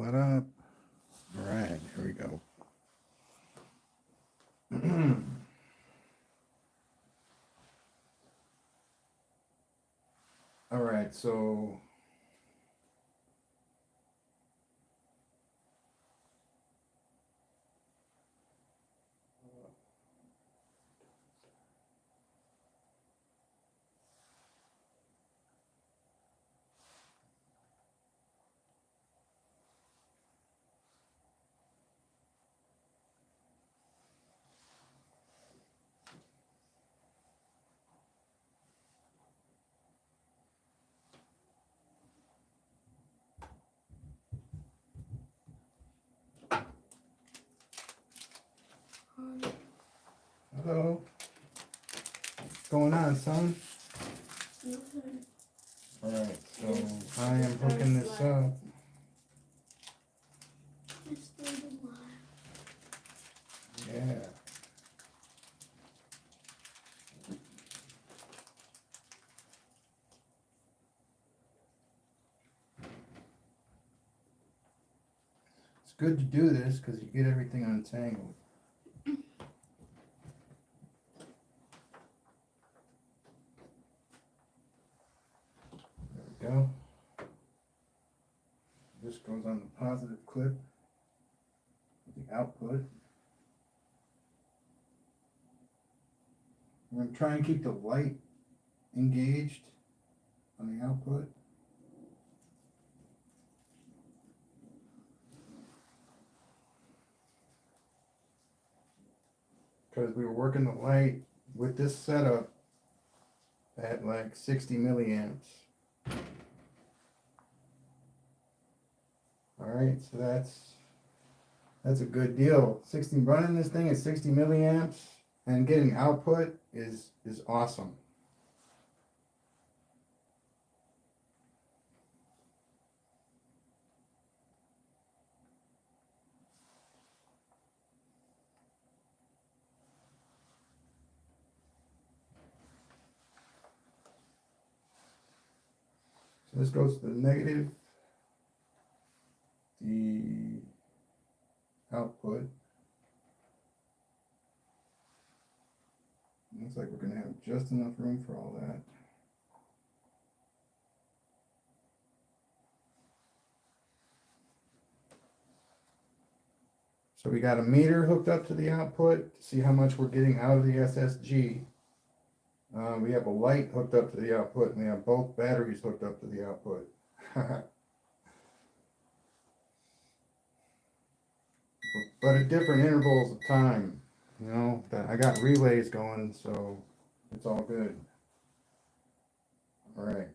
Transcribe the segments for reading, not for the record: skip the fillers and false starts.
that up. All right, here we go. All right, so hello. What's going on, son? All right, so I am hooking this up. Yeah. It's good to do this because you get everything untangled. There we go. This goes on the positive clip, the output. I'm going to try and keep the light engaged on the output. Because we were working the light with this setup at like 60 milliamps. All right, so that's a good deal. Running this thing at 60 milliamps and getting output is awesome. So this goes to the negative, the output. Looks like we're going to have just enough room for all that. So we got a meter hooked up to the output to see how much we're getting out of the SSG. We have a light hooked up to the output, and we have both batteries hooked up to the output. But at different intervals of time, you know, that I got relays going, so it's all good. All right.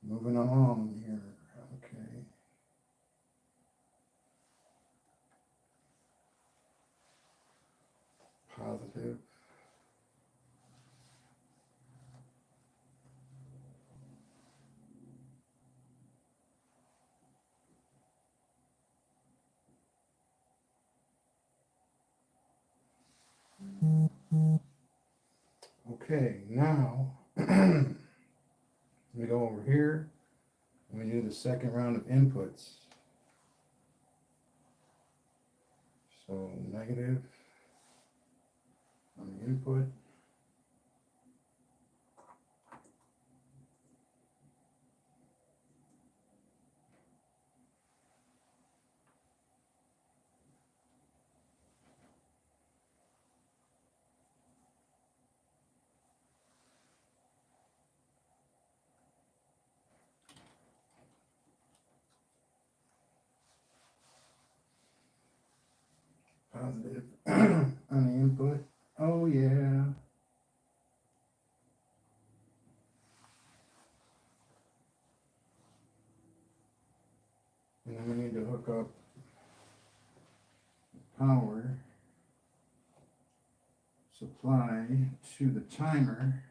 Moving along here. Okay. Positive. Okay, now we go over here and we do the second round of inputs. So negative on the input. Positive on the input. Oh yeah. And then we need to hook up power supply to the timer.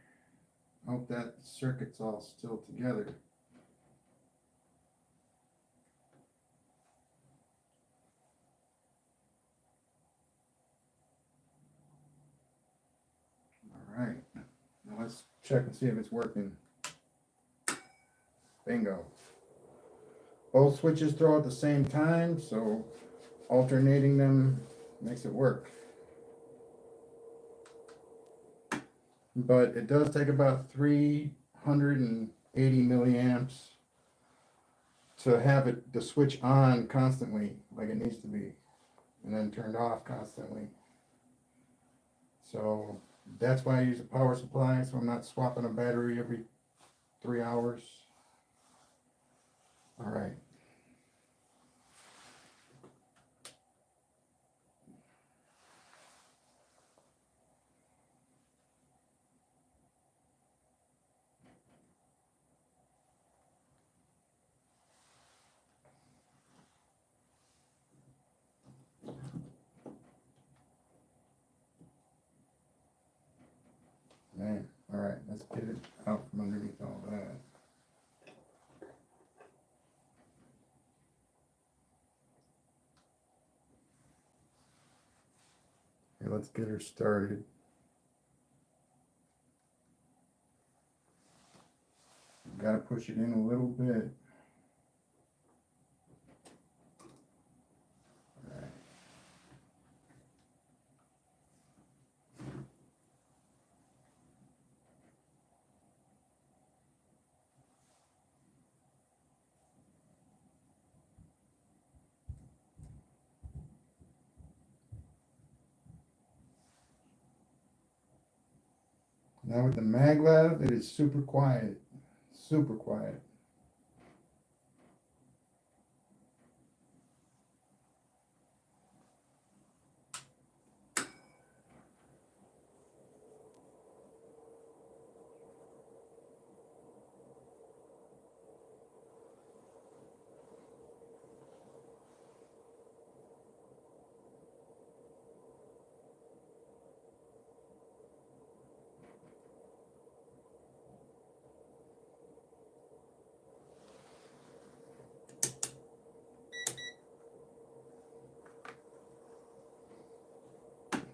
I hope that circuit's all still together. All right, now let's check and see if it's working. Bingo. Both switches throw at the same time, so alternating them makes it work. But it does take about 380 milliamps to have it the switch on constantly like it needs to be, and then turned off constantly. So that's why I use a power supply, so I'm not swapping a battery every 3 hours. All right. Man, all right, let's get it out from underneath all that. Okay, let's get her started. Gotta push it in a little bit. All right. Now with the maglev, it is super quiet. Super quiet.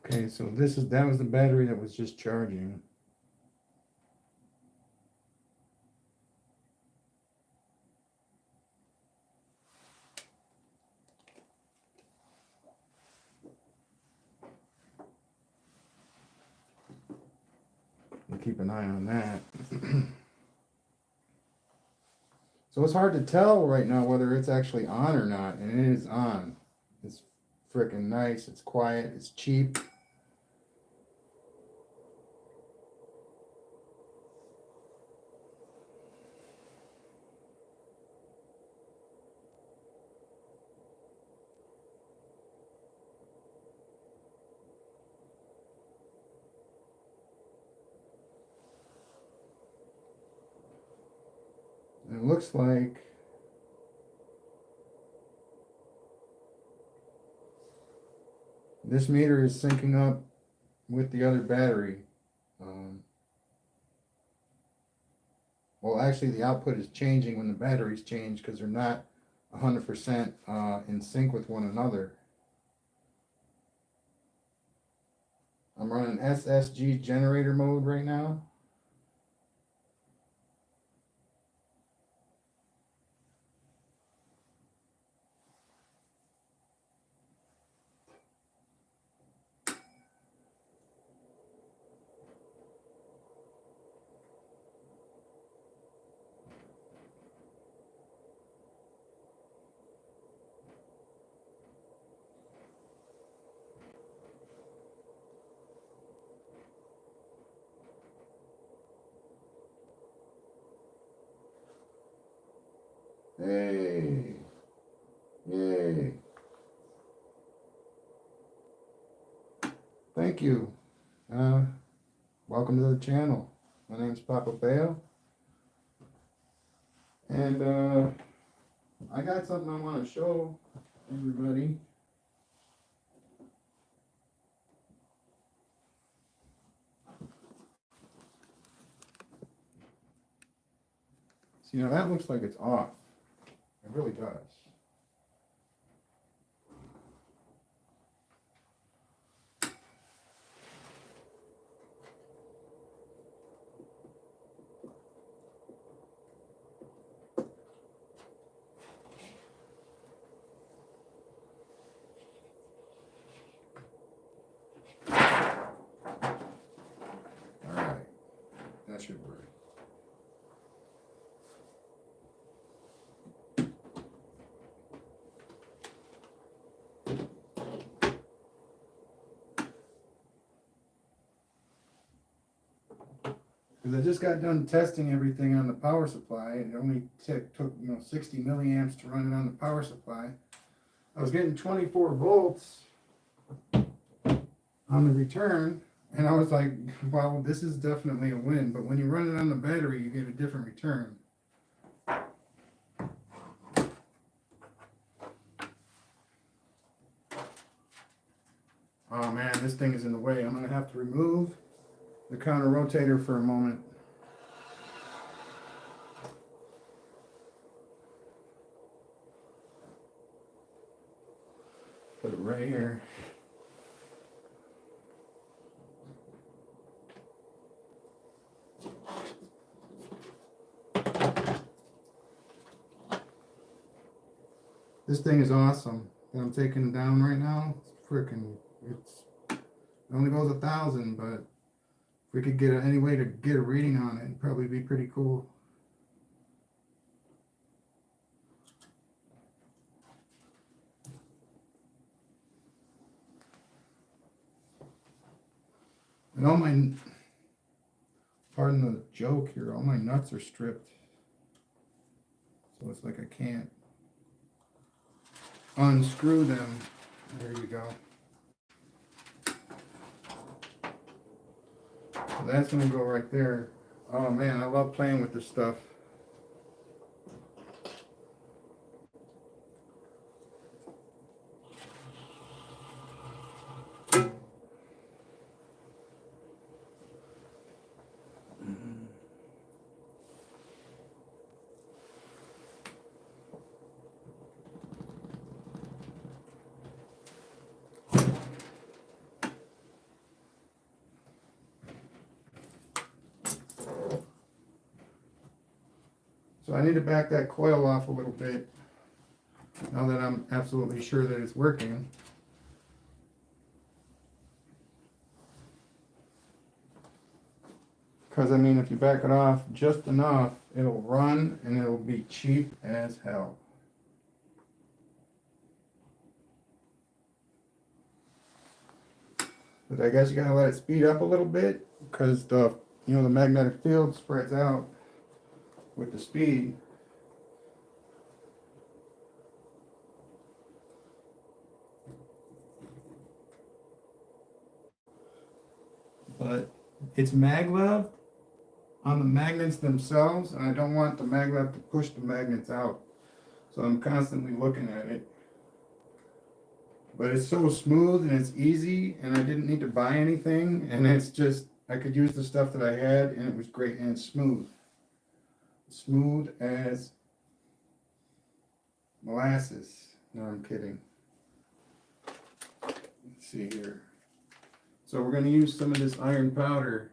Okay, so that was the battery that was just charging. We'll keep an eye on that. So it's hard to tell right now whether it's actually on or not, and it is on. It's freaking nice, it's quiet, it's cheap. And it looks like this meter is syncing up with the other battery. Well, actually, the output is changing when the batteries change because they're not 100% in sync with one another. I'm running SSG generator mode right now. Hey, yay. Thank you. Welcome to the channel. My name's Papa Bale. And I got something I want to show everybody. See, now that looks like it's off. It really does. should work. Because I just got done testing everything on the power supply. It only took 60 milliamps to run it on the power supply. I was getting 24 volts on the return, and I was like, well, this is definitely a win. But when you run it on the battery, you get a different return. Oh man, this thing is in the way. I'm going to have to remove the counter rotator for a moment. Put it right here. This thing is awesome that I'm taking down right now. It's freaking, it only goes 1,000, but if we could get any way to get a reading on it, it'd probably be pretty cool. And all my, pardon the joke here, all my nuts are stripped. So it's like I can't unscrew them. There you go. So that's going to go right there. Oh man, I love playing with this stuff. So I need to back that coil off a little bit now that I'm absolutely sure that it's working. Because I mean, if you back it off just enough, it'll run and it'll be cheap as hell. But I guess you gotta let it speed up a little bit because the the magnetic field spreads out with the speed. But it's maglev on the magnets themselves, and I don't want the maglev to push the magnets out. So I'm constantly looking at it. But it's so smooth and it's easy, and I didn't need to buy anything, and it's just, I could use the stuff that I had, and it was great, and it's smooth. Smooth as molasses. No, I'm kidding. Let's see here. So we're going to use some of this iron powder.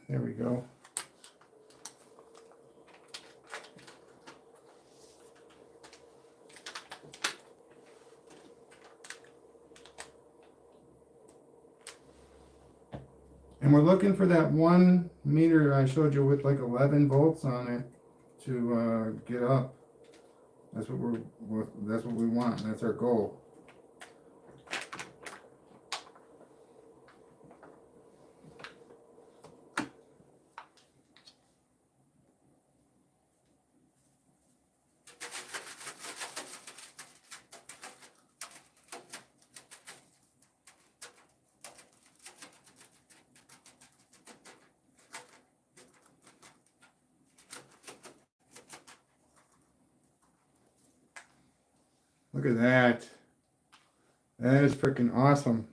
There we go. And we're looking for that 1 meter I showed you with like 11 volts on it to get up. That's what we want. That's our goal. Look at that. That is freaking awesome.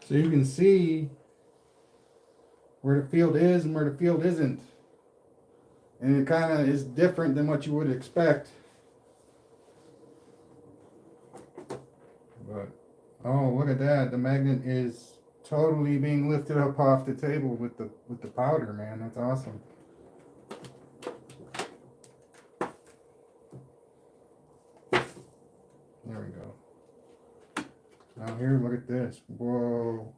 So you can see where the field is and where the field isn't. And it kind of is different than what you would expect. But, oh, look at that. The magnet is totally being lifted up off the table with the powder, man. That's awesome. There we go. Now here, look at this. Whoa.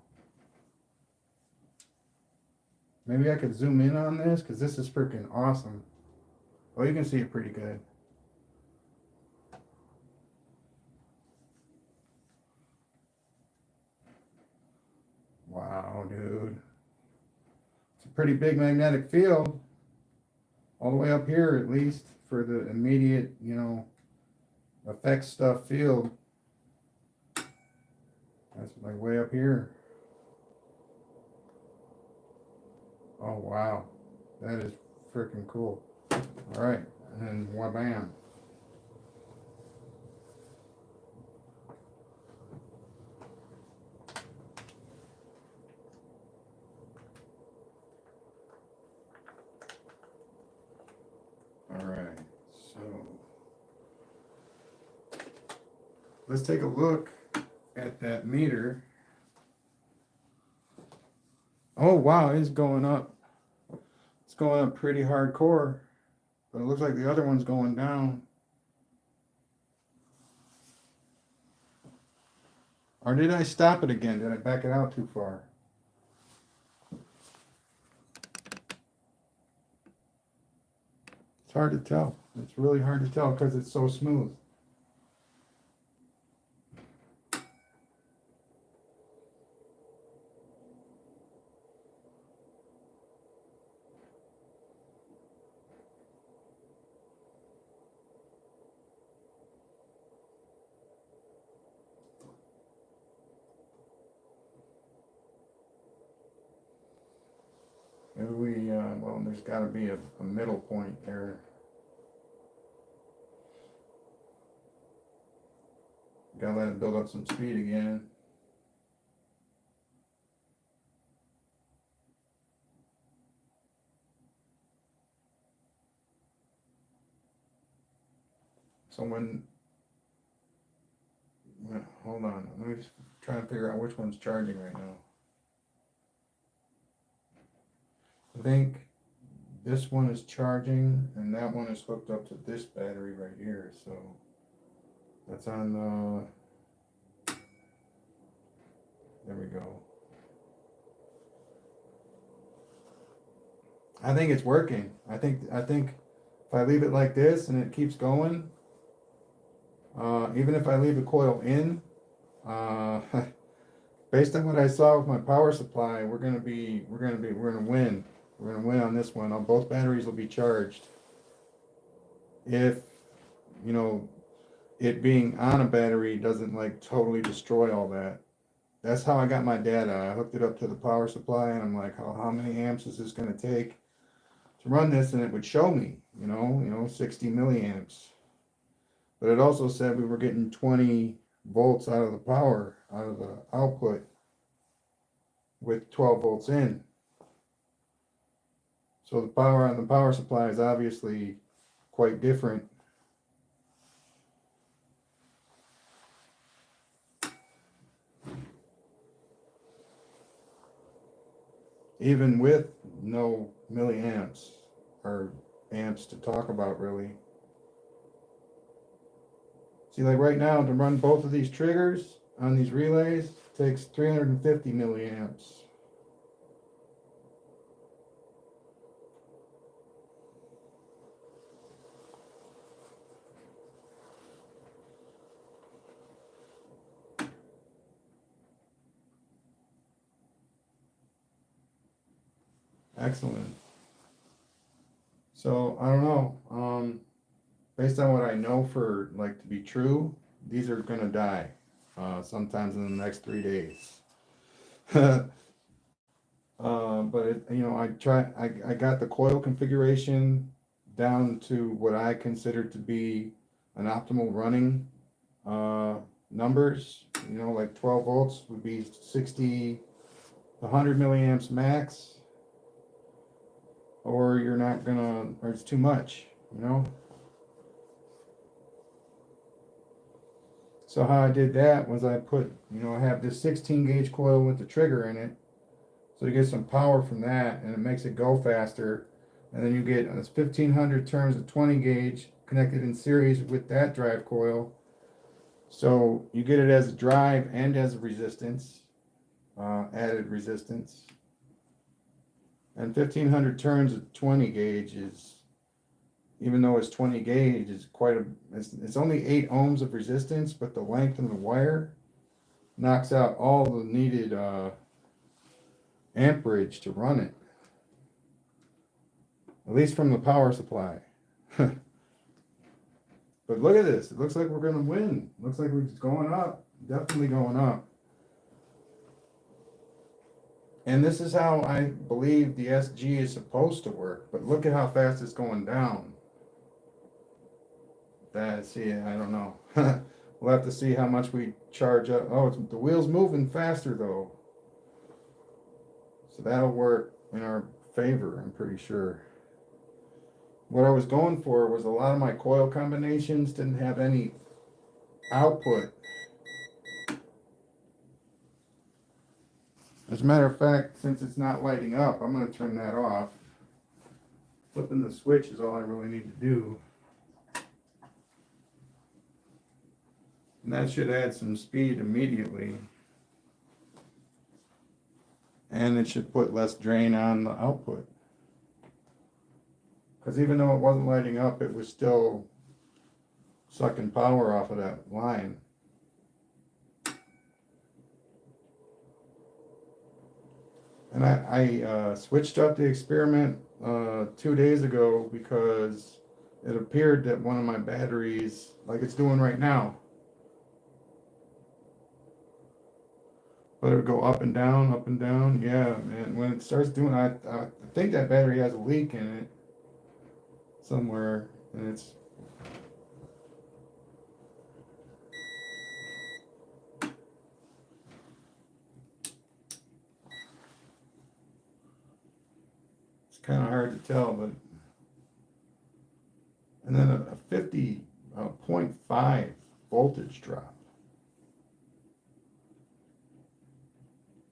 Maybe I could zoom in on this because this is freaking awesome. Oh, you can see it pretty good. Wow, dude. It's a pretty big magnetic field. All the way up here, at least, for the immediate, you know, effects stuff field. That's like way up here. Oh, wow. That is freaking cool. All right. And then wha-bam. All right. So let's take a look at that meter. Oh, wow. It's going up. It's going up pretty hardcore. But it looks like the other one's going down. Or did I stop it again? Did I back it out too far? It's hard to tell. It's really hard to tell because it's so smooth. Maybe we, well, there's got to be a middle point there. Gotta let it build up some speed again. So hold on, let me just try and figure out which one's charging right now. I think this one is charging and that one is hooked up to this battery right here. So that's on, there we go. I think it's working. I think if I leave it like this and it keeps going, even if I leave the coil in, based on what I saw with my power supply, we're gonna win. We're gonna win on this one. Both batteries will be charged. If, you know, it being on a battery doesn't like totally destroy all that. That's how I got my data. I hooked it up to the power supply and I'm like, how many amps is this gonna take to run this? And it would show me, you know, 60 milliamps. But it also said we were getting 20 volts out of the power, out of the output, with 12 volts in. So the power on the power supply is obviously quite different. Even with no milliamps or amps to talk about really. See, like right now, to run both of these triggers on these relays takes 350 milliamps. Excellent. So I don't know. Based on what I know for like to be true, these are gonna die sometimes in the next 3 days. But you know, I got the coil configuration down to what I consider to be an optimal running numbers. You know, like 12 volts would be 60 to 100 milliamps max, or you're not gonna, or it's too much, you know. So how I did that was I put, I have this 16 gauge coil with the trigger in it. So you get some power from that and it makes it go faster. And then you get 1,500 turns of 20 gauge connected in series with that drive coil. So you get it as a drive and as a resistance, added resistance. And 1,500 turns of 20 gauge is, even though it's 20 gauge, is it's only 8 ohms of resistance, but the length of the wire knocks out all the needed amperage to run it. At least from the power supply. But look at this. It looks like we're going to win. Looks like we're just going up. Definitely going up. And this is how I believe the SG is supposed to work. But look at how fast it's going down. See, I don't know. We'll have to see how much we charge up. Oh, the wheel's moving faster though. So that'll work in our favor, I'm pretty sure. What I was going for was a lot of my coil combinations didn't have any output. As a matter of fact, since it's not lighting up, I'm going to turn that off. Flipping the switch is all I really need to do. And that should add some speed immediately. And it should put less drain on the output. Because even though it wasn't lighting up, it was still sucking power off of that line. And I switched up the experiment 2 days ago because it appeared that one of my batteries, like it's doing right now, but it would go up and down, yeah. And when it starts doing, I think that battery has a leak in it somewhere, and it's kind of hard to tell, but and then a 50.5 voltage drop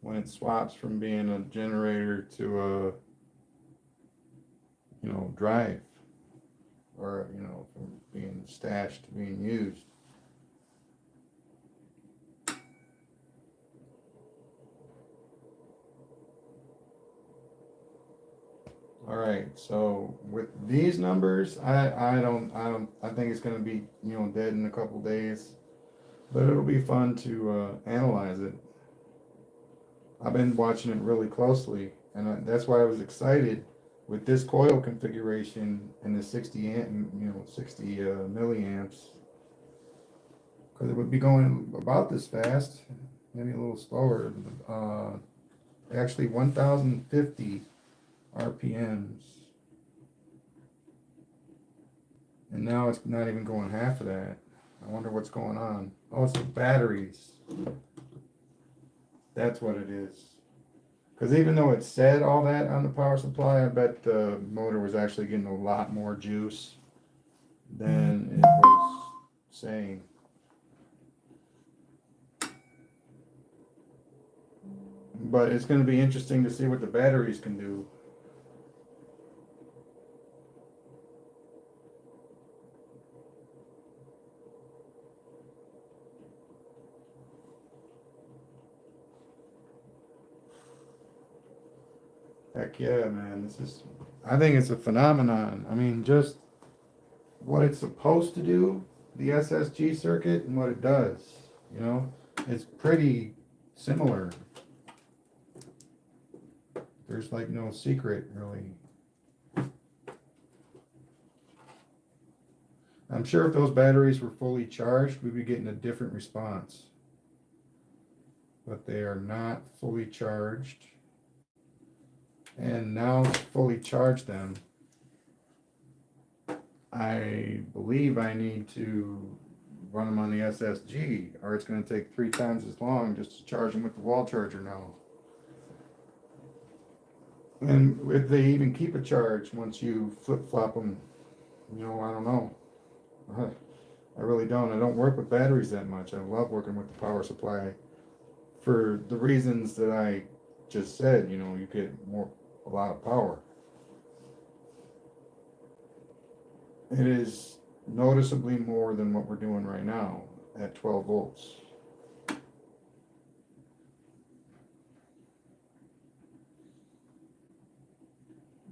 when it swaps from being a generator to a drive, or from being stashed to being used. All right, so with these numbers, I think it's going to be dead in a couple days, but it'll be fun to analyze it. I've been watching it really closely, and that's why I was excited with this coil configuration and the 60 milliamps, because it would be going about this fast, maybe a little slower. Actually 1,050 RPMs, and now it's not even going half of that. I wonder what's going on. Oh, it's the batteries. That's what it is. Because even though it said all that on the power supply, I bet the motor was actually getting a lot more juice than it was saying. But it's going to be interesting to see what the batteries can do. Heck yeah, man. I think it's a phenomenon. I mean, just what it's supposed to do, the SSG circuit, and what it does. It's pretty similar. There's like no secret, really. I'm sure if those batteries were fully charged, we'd be getting a different response. But they are not fully charged. And now to fully charge them, I believe I need to run them on the SSG, or it's going to take 3 times as long just to charge them with the wall charger now. And if they even keep a charge once you flip-flop them, I don't know. I really don't. I don't work with batteries that much. I love working with the power supply for the reasons that I just said. You know, you get a lot of power. It is noticeably more than what we're doing right now at 12 volts.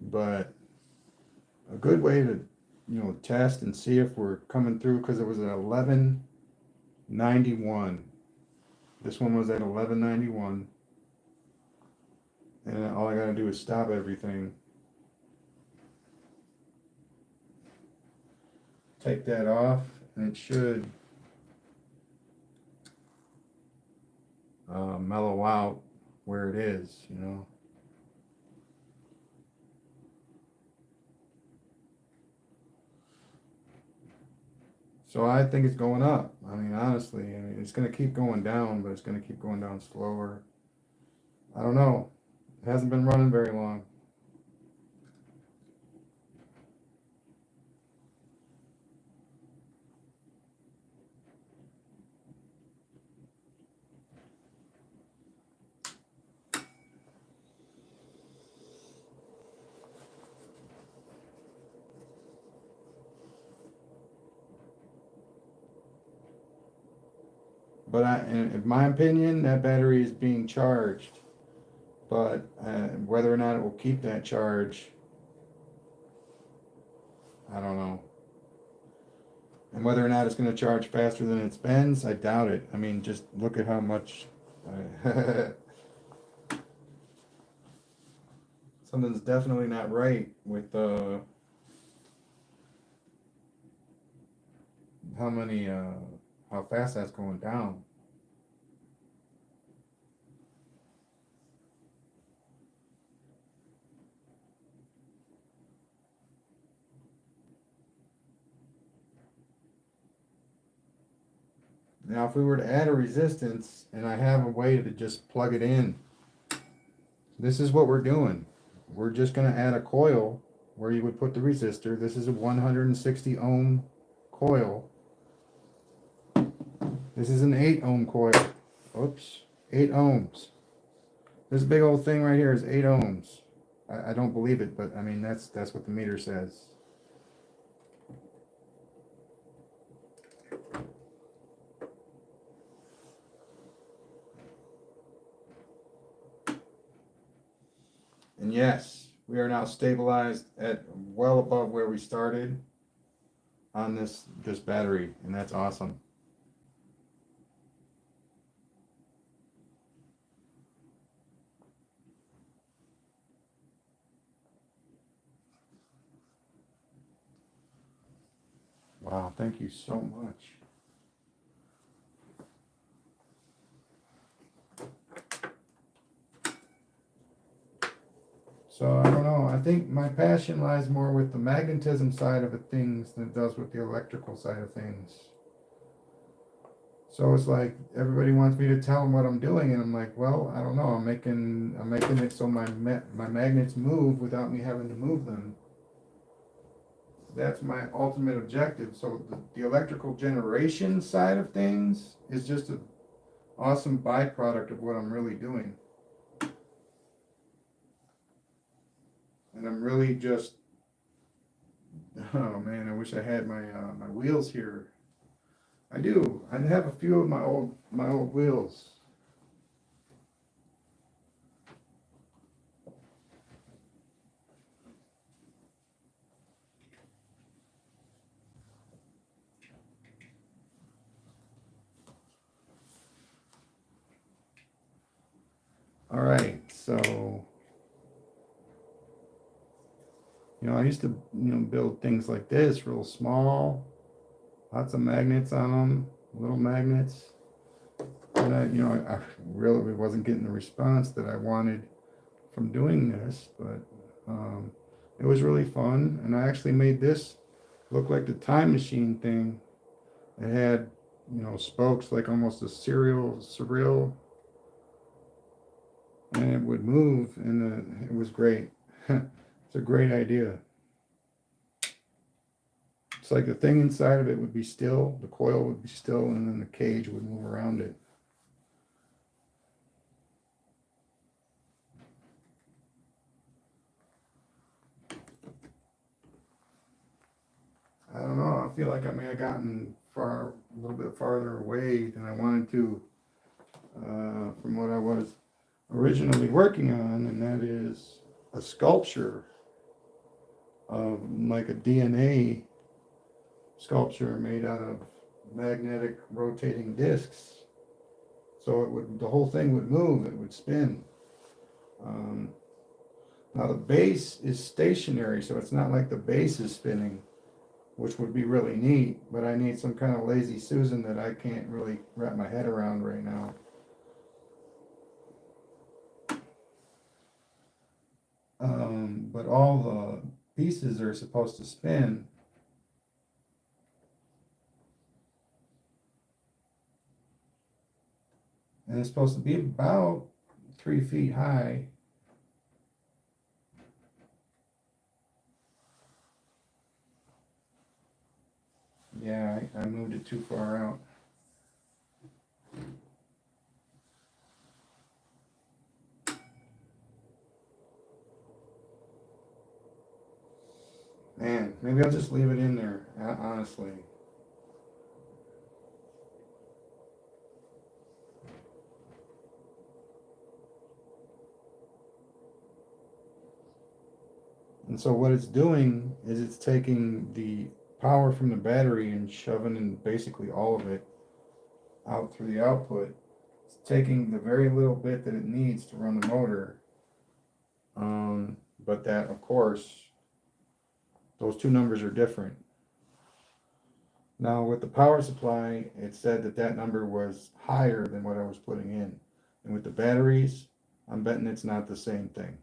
But a good way to, you know, test and see if we're coming through, because it was at 1191. This one was at 1191. And all I gotta do is stop everything. Take that off, and it should mellow out where it is, you know. So I think it's going up. I mean, honestly, I mean, it's going to keep going down, but it's going to keep going down slower. I don't know. It hasn't been running very long. But in my opinion, that battery is being charged. But whether or not it will keep that charge, I don't know. And whether or not it's going to charge faster than it spends, I doubt it. I mean, just look at how much. Something's definitely not right with how fast that's going down. Now, if we were to add a resistance, and I have a way to just plug it in, this is what we're doing. We're just going to add a coil where you would put the resistor. This is a 160 ohm coil. This is an 8 ohm coil. Oops, 8 ohms. This big old thing right here is 8 ohms. I don't believe it, but I mean, that's what the meter says. And yes, we are now stabilized at well above where we started on this battery, and that's awesome. Wow, thank you so much. So I don't know. I think my passion lies more with the magnetism side of things than it does with the electrical side of things. So it's like everybody wants me to tell them what I'm doing, and I'm like, well, I don't know. I'm making it so my magnets move without me having to move them. That's my ultimate objective. So the electrical generation side of things is just an awesome byproduct of what I'm really doing. And I'm really just, oh man, I wish I had my my wheels here. I do. I have a few of my old wheels. All right, so you know, I used to, you know, build things like this, real small, lots of magnets on them, little magnets. And I really wasn't getting the response that I wanted from doing this, but it was really fun. And I actually made this look like the time machine thing. It had, you know, spokes like almost a surreal, and it would move, and it was great. It's a great idea. It's like the thing inside of it would be still, the coil would be still, and then the cage would move around it. I don't know, I feel like I may have gotten a little bit farther away than I wanted to from what I was originally working on, and that is a sculpture of like a DNA sculpture made out of magnetic rotating discs. So the whole thing would move, it would spin. Now the base is stationary, so it's not like the base is spinning, which would be really neat, but I need some kind of lazy Susan that I can't really wrap my head around right now. But all the pieces are supposed to spin. And it's supposed to be about 3 feet high. Yeah, I moved it too far out. Man, maybe I'll just leave it in there, honestly. And so what it's doing is it's taking the power from the battery and shoving in basically all of it out through the output. It's taking the very little bit that it needs to run the motor. But that, of course, those two numbers are different. Now with the power supply, it said that that number was higher than what I was putting in. And with the batteries, I'm betting it's not the same thing.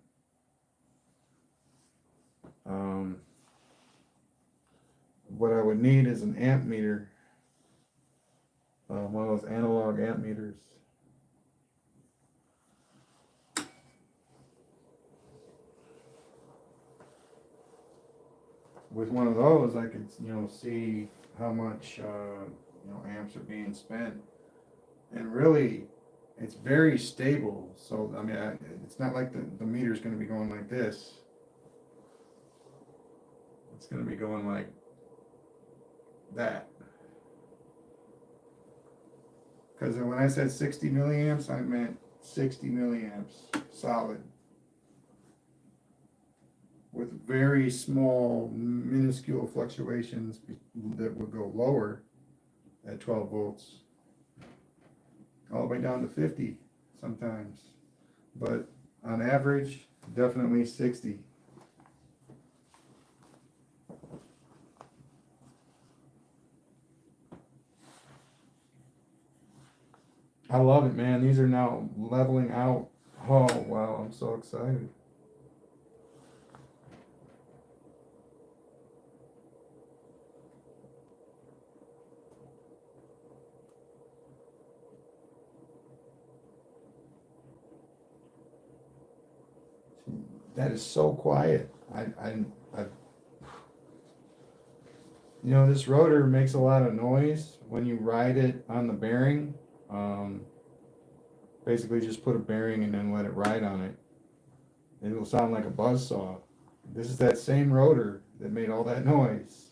What I would need is an amp meter, one of those analog amp meters. With one of those, I could, see how much, amps are being spent. And really, it's very stable. So, I mean, it's not like the meter's going to be going like this. It's going to be going like that. Because when I said 60 milliamps, I meant 60 milliamps solid. With very small, minuscule fluctuations that would go lower at 12 volts, all the way down to 50 sometimes. But on average, definitely 60. I love it, man. These are now leveling out. Oh, wow, I'm so excited. That is so quiet. This rotor makes a lot of noise when you ride it on the bearing. Basically just put a bearing and then let it ride on it. And it'll sound like a buzz saw. This is that same rotor that made all that noise.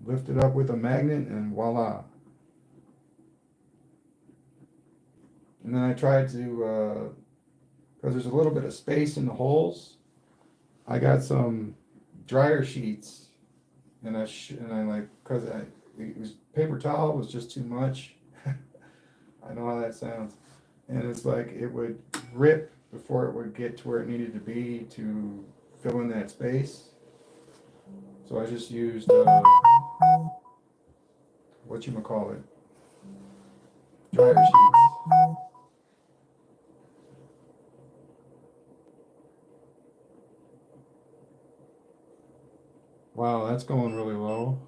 Lift it up with a magnet and voila. And then I tried to, because there's a little bit of space in the holes, I got some dryer sheets, and because it was paper towel was just too much. I know how that sounds, and it's like it would rip before it would get to where it needed to be to fill in that space. So I just used whatchamacallit, dryer sheets. Wow, that's going really low.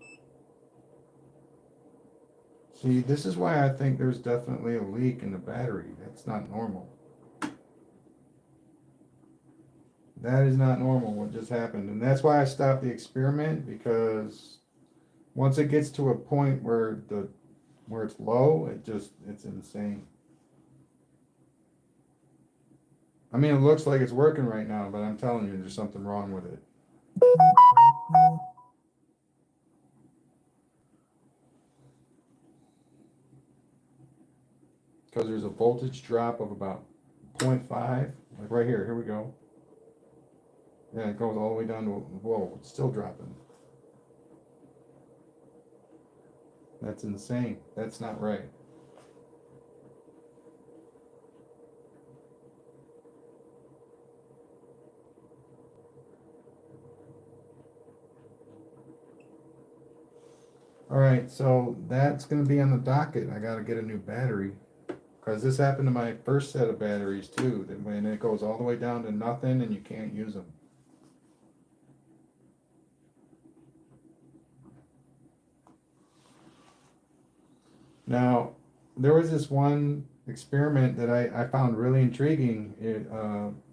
See, this is why I think there's definitely a leak in the battery. That's not normal. That is not normal what just happened. And that's why I stopped the experiment, because once it gets to a point where it's low, it's insane. I mean, it looks like it's working right now, but I'm telling you, there's something wrong with it. Because there's a voltage drop of about 0.5, like right here. Here we go. Yeah, it goes all the way down to, whoa, it's still dropping. That's insane. That's not right. All right, so that's going to be on the docket. I got to get a new battery, because this happened to my first set of batteries too. That when it goes all the way down to nothing and you can't use them. Now, there was this one experiment that I found really intriguing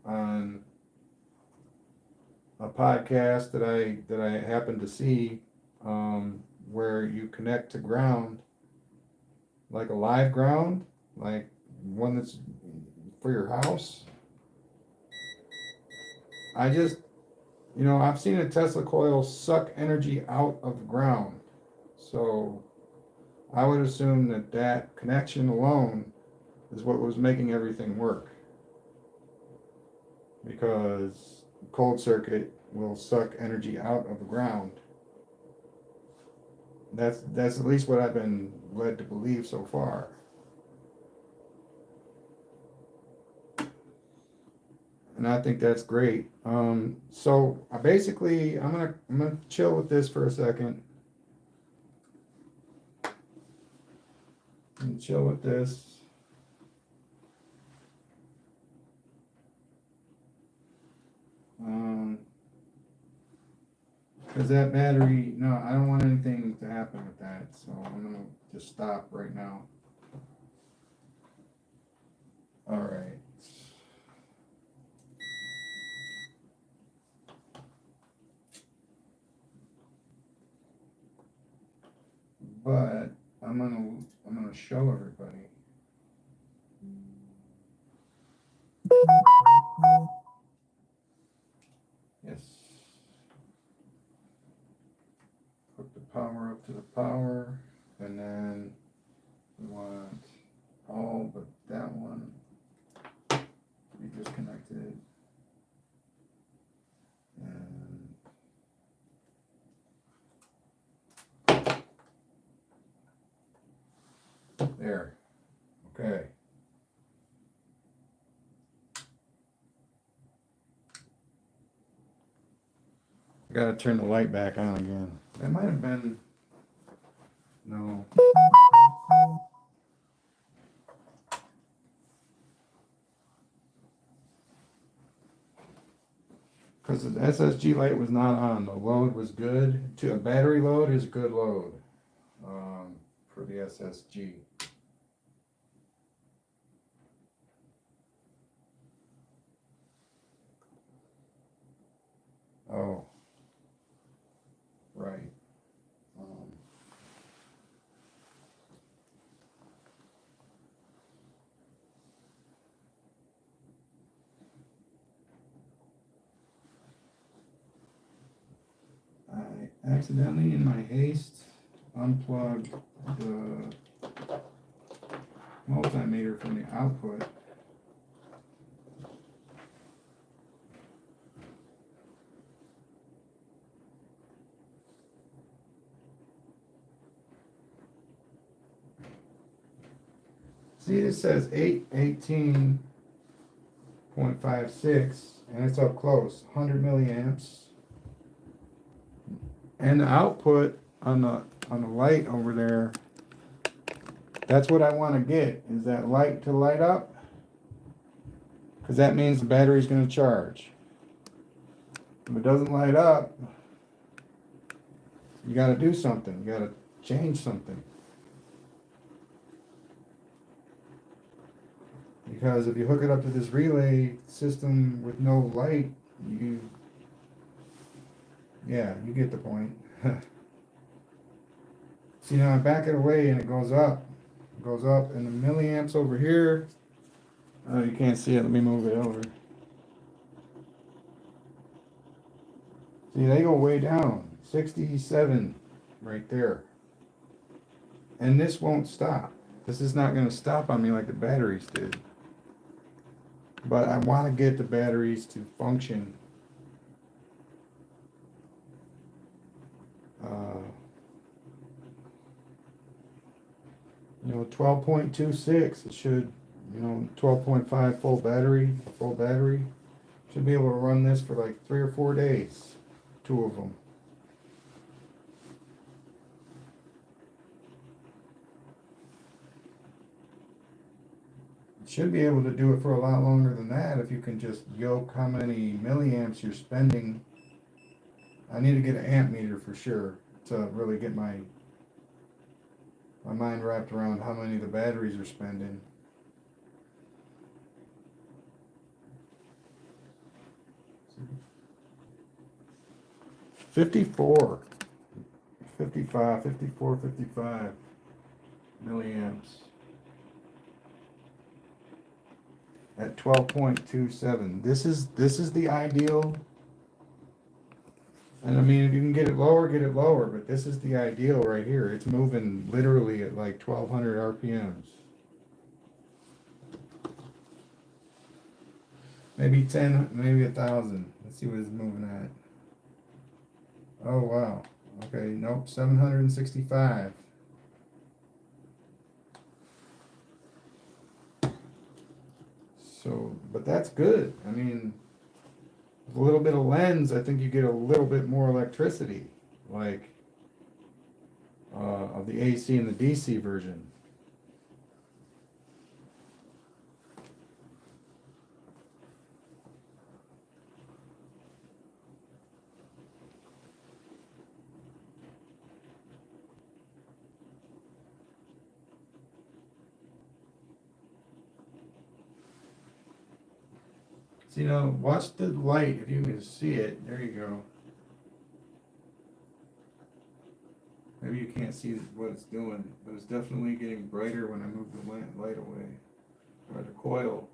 on a podcast that I happened to see, where you connect to ground, like a live ground, like one that's for your house. I've seen a Tesla coil suck energy out of the ground. So I would assume that connection alone is what was making everything work. Because cold circuit will suck energy out of the ground. That's at least what I've been led to believe so far. And I think that's great. So I'm gonna chill with this for a second. And chill with this. Because that battery, no, I don't want anything to happen with that. So I'm gonna just stop right now. All right. But I'm gonna show everybody. Yes. Hook the power up to the power, and then we want all but that one to be disconnected. And there. Okay. I gotta turn the light back on again. That might have been, no. Because the SSG light was not on. The load was good. A battery load is a good load, for the SSG. Oh, right. I accidentally, in my haste, unplugged the multimeter from the output. See, it says 818.56, and it's up close, 100 milliamps. And the output on the light over there, that's what I want to get, is that light to light up, because that means the battery's going to charge. If it doesn't light up, you got to do something. You got to change something. Because if you hook it up to this relay system with no light, Yeah, you get the point. See, now I back it away and it goes up. It goes up, and the milliamps over here, oh, you can't see it. Let me move it over. See, they go way down. 67 right there. And this won't stop. This is not going to stop on me like the batteries did. But I want to get the batteries to function. You know, 12.26. It should, 12.5 full battery. Should be able to run this for like 3 or 4 days. 2 of them. Should be able to do it for a lot longer than that if you can just yoke how many milliamps you're spending. I need to get an amp meter for sure to really get my mind wrapped around how many the batteries are spending. $54, $55 milliamps at 12.27. This is the ideal. And I mean, if you can get it lower, but this is the ideal right here. It's moving literally at like 1200 RPMs. Maybe 10, maybe 1,000. Let's see what it's moving at. Oh, wow. Okay, nope, 765. So, but that's good. I mean, with a little bit of lens, I think you get a little bit more electricity, like of the AC and the DC version. So, watch the light if you can see it. There you go. Maybe you can't see what it's doing, but it's definitely getting brighter when I move the light away. Or the coil.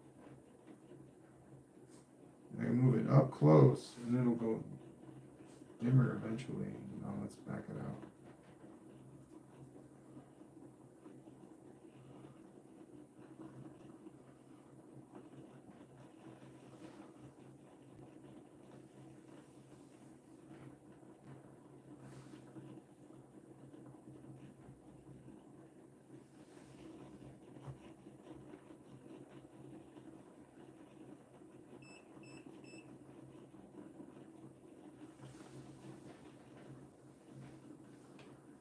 I can move it up close, and it'll go dimmer eventually. Now let's back it out.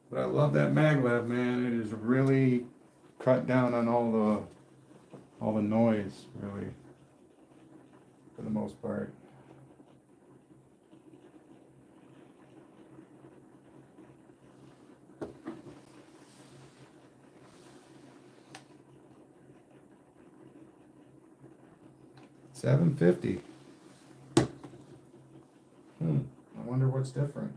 But I love that maglev, man. It is really cut down on all the noise, really, for the most part. $750. I wonder what's different.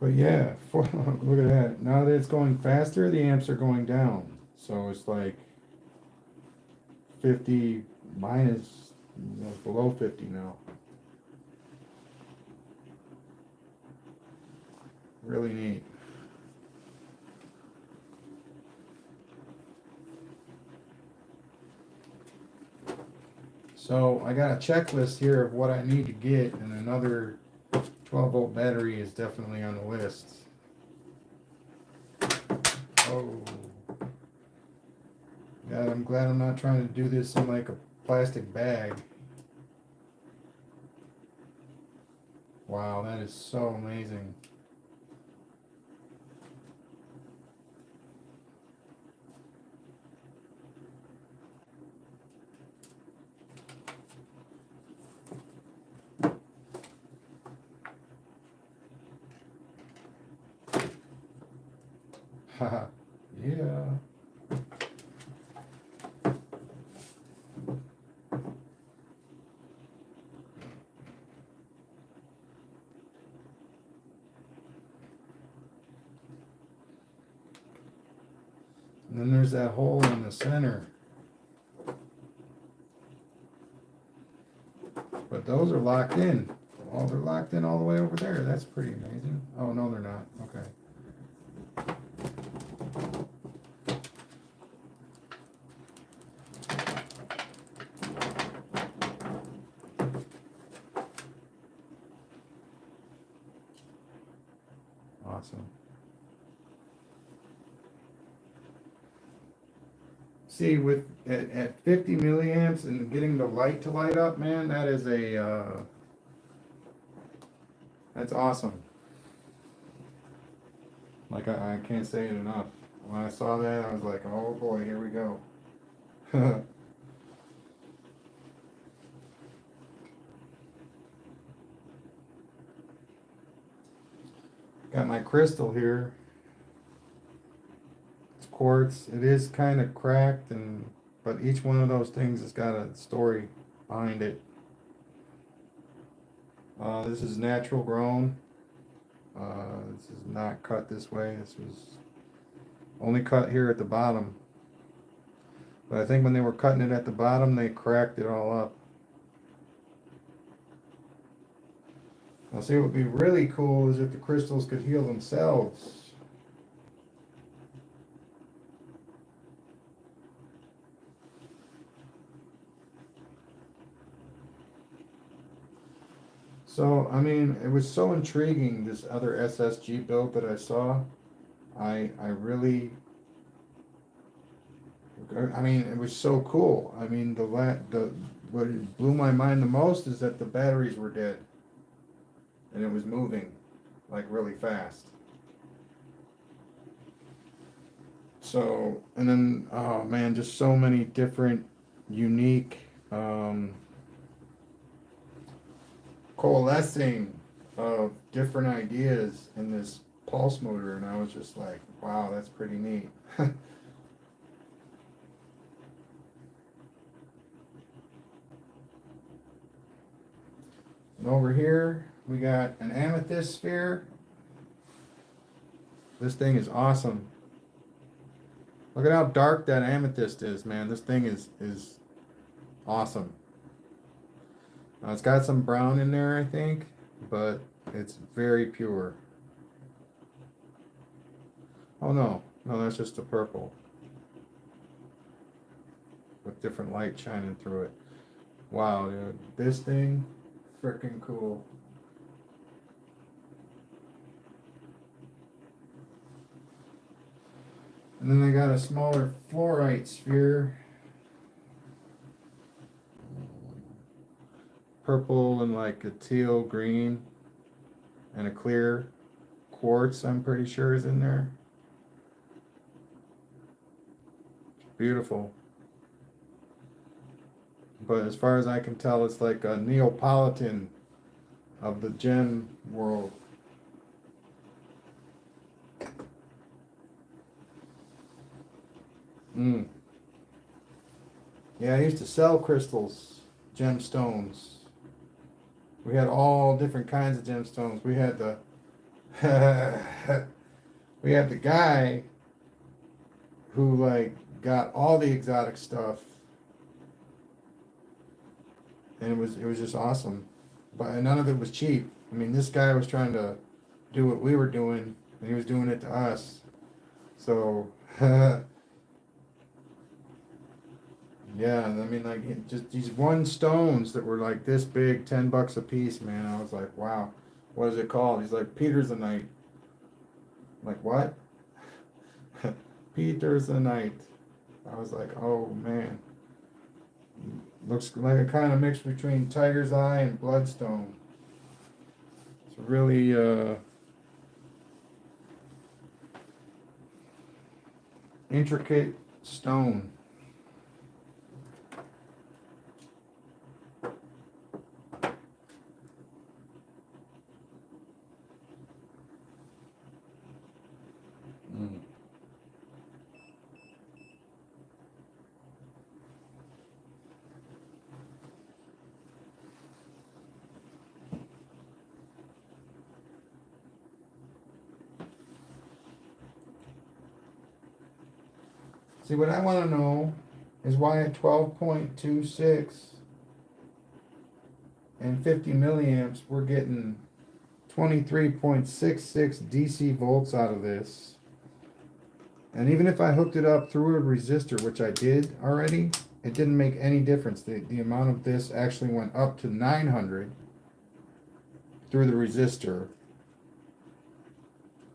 But yeah, look at that. Now that it's going faster, the amps are going down. So it's like 50 minus, it's below 50 now. Really neat. So I got a checklist here of what I need to get, and another 12-volt battery is definitely on the list. Oh. God, I'm glad I'm not trying to do this in like a plastic bag. Wow, that is so amazing. Haha, yeah. And then there's that hole in the center. But those are locked in. Oh, they're locked in all the way over there. That's pretty amazing. Oh, no, they're not. Okay. Awesome. See, with at 50 milliamps and getting the light to light up, man, that is a that's awesome. Like I can't say it enough. When I saw that, I was like, oh boy, here we go. Got my crystal here. It's quartz. It is kind of cracked, but each one of those things has got a story behind it. This is natural grown. This is not cut this way. This was only cut here at the bottom. But I think when they were cutting it at the bottom, they cracked it all up. Now see, what would be really cool is if the crystals could heal themselves. So, I mean, it was so intriguing, this other SSG build that I saw. I mean, it was so cool. I mean, what blew my mind the most is that the batteries were dead. And it was moving, like, really fast. So, and then, oh man, just so many different, unique, coalescing of different ideas in this pulse motor, and I was just like, wow, that's pretty neat. And over here we got an amethyst sphere. This thing is awesome. Look at how dark that amethyst is, man. This thing is awesome. It's got some brown in there, I think, but it's very pure. Oh no, that's just the purple with different light shining through it. Wow, dude, this thing, freaking cool. And then they got a smaller fluorite sphere. Purple and like a teal green. And a clear quartz, I'm pretty sure, is in there. It's beautiful. But as far as I can tell, it's like a Neapolitan of the gem world. Yeah, I used to sell crystals, gemstones. We had all different kinds of gemstones. We had the we had the guy who like got all the exotic stuff, and it was just awesome. But none of it was cheap. I mean, this guy was trying to do what we were doing, and he was doing it to us. So yeah, I mean, like, just these one stones that were like this big, $10 a piece, man. I was like, wow, what is it called? He's like, Petersonite. I'm like, what? Petersonite. I was like, oh man. Looks like a kind of mix between tiger's eye and bloodstone. It's really intricate stone. See, what I want to know is why at 12.26 and 50 milliamps, we're getting 23.66 DC volts out of this. And even if I hooked it up through a resistor, which I did already, it didn't make any difference. The amount of this actually went up to 900 through the resistor,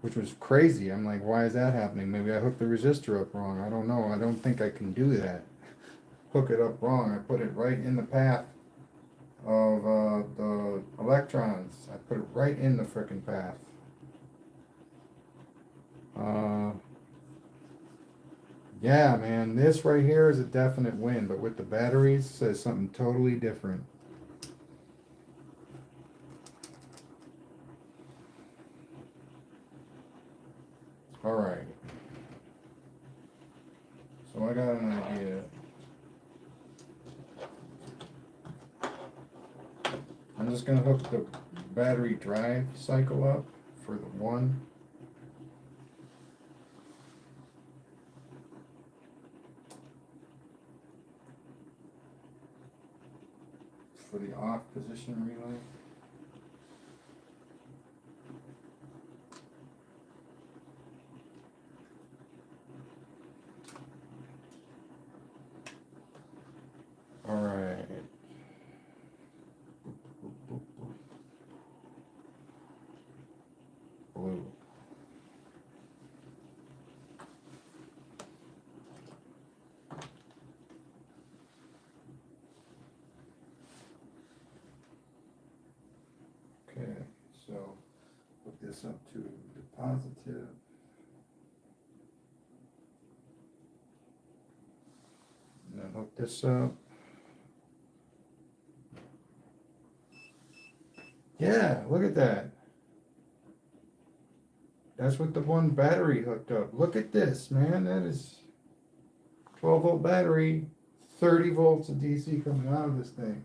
which was crazy. I'm like, why is that happening? Maybe I hooked the resistor up wrong. I don't know. I don't think I can do that. Hook it up wrong. I put it right in the path of the electrons. I put it right in the frickin' path. Yeah, man, this right here is a definite win, but with the batteries, it says something totally different. All right. So I got an idea. I'm just gonna hook the battery drive cycle up for the one. For the off position relay. All right. Blue. Okay, so put this up to the positive. And then hook this up. Yeah, look at that. That's with the one battery hooked up. Look at this, man. That is 12-volt battery, 30 volts of DC coming out of this thing.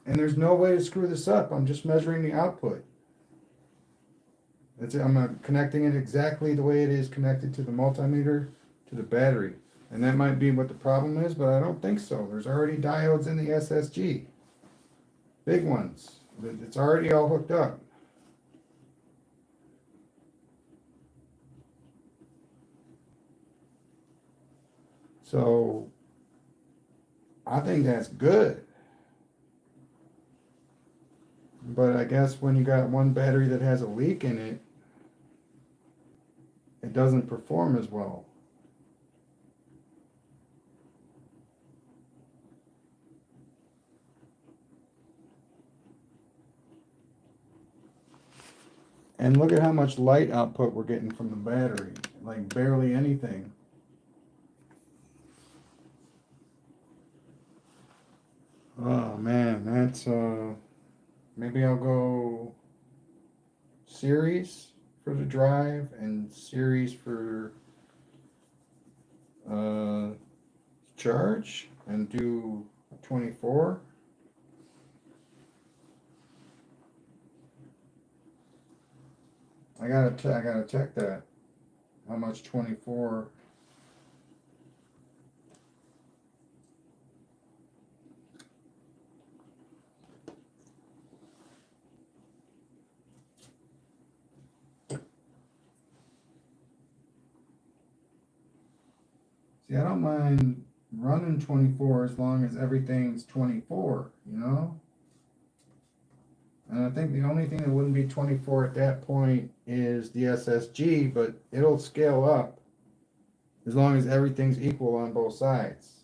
And there's no way to screw this up. I'm just measuring the output. I'm connecting it exactly the way it is connected to the multimeter, to the battery. And that might be what the problem is, but I don't think so. There's already diodes in the SSG. Big ones. It's already all hooked up. So I think that's good. But I guess when you got one battery that has a leak in it, it doesn't perform as well. And look at how much light output we're getting from the battery. Like barely anything. Oh man, that's maybe I'll go series for the drive and series for charge and do 24. I gotta check that. How much 24? See, I don't mind running 24 as long as everything's 24, you know? And I think the only thing that wouldn't be 24 at that point is the SSG, but it'll scale up as long as everything's equal on both sides.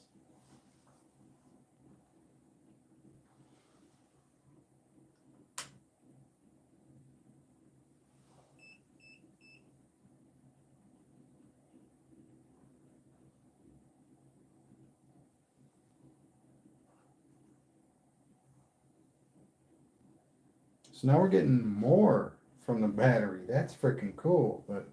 So now we're getting more from the battery. That's freaking cool. But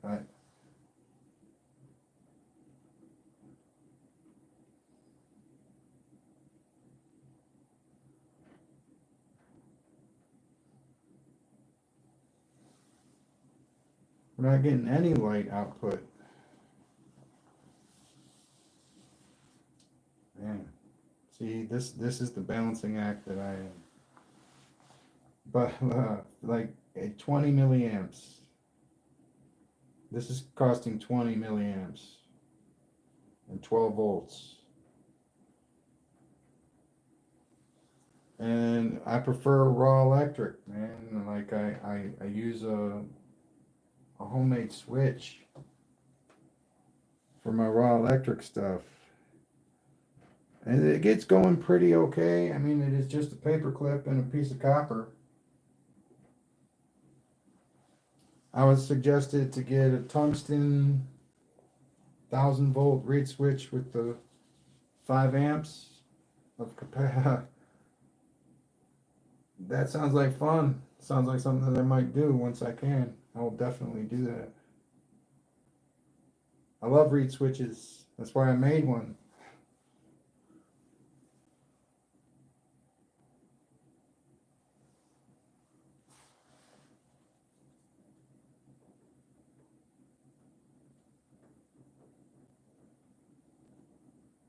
We're not getting any light output. Man, see, this is the balancing act that I am. But like at 20 milliamps, this is costing 20 milliamps and 12 volts. And I prefer raw electric, man. Like I use a homemade switch for my raw electric stuff. And it gets going pretty okay. I mean, it is just a paper clip and a piece of copper. I was suggested to get a tungsten 1000-volt reed switch with the 5 amps of capacity. That sounds like fun. Sounds like something that I might do once I can. I will definitely do that. I love reed switches. That's why I made one.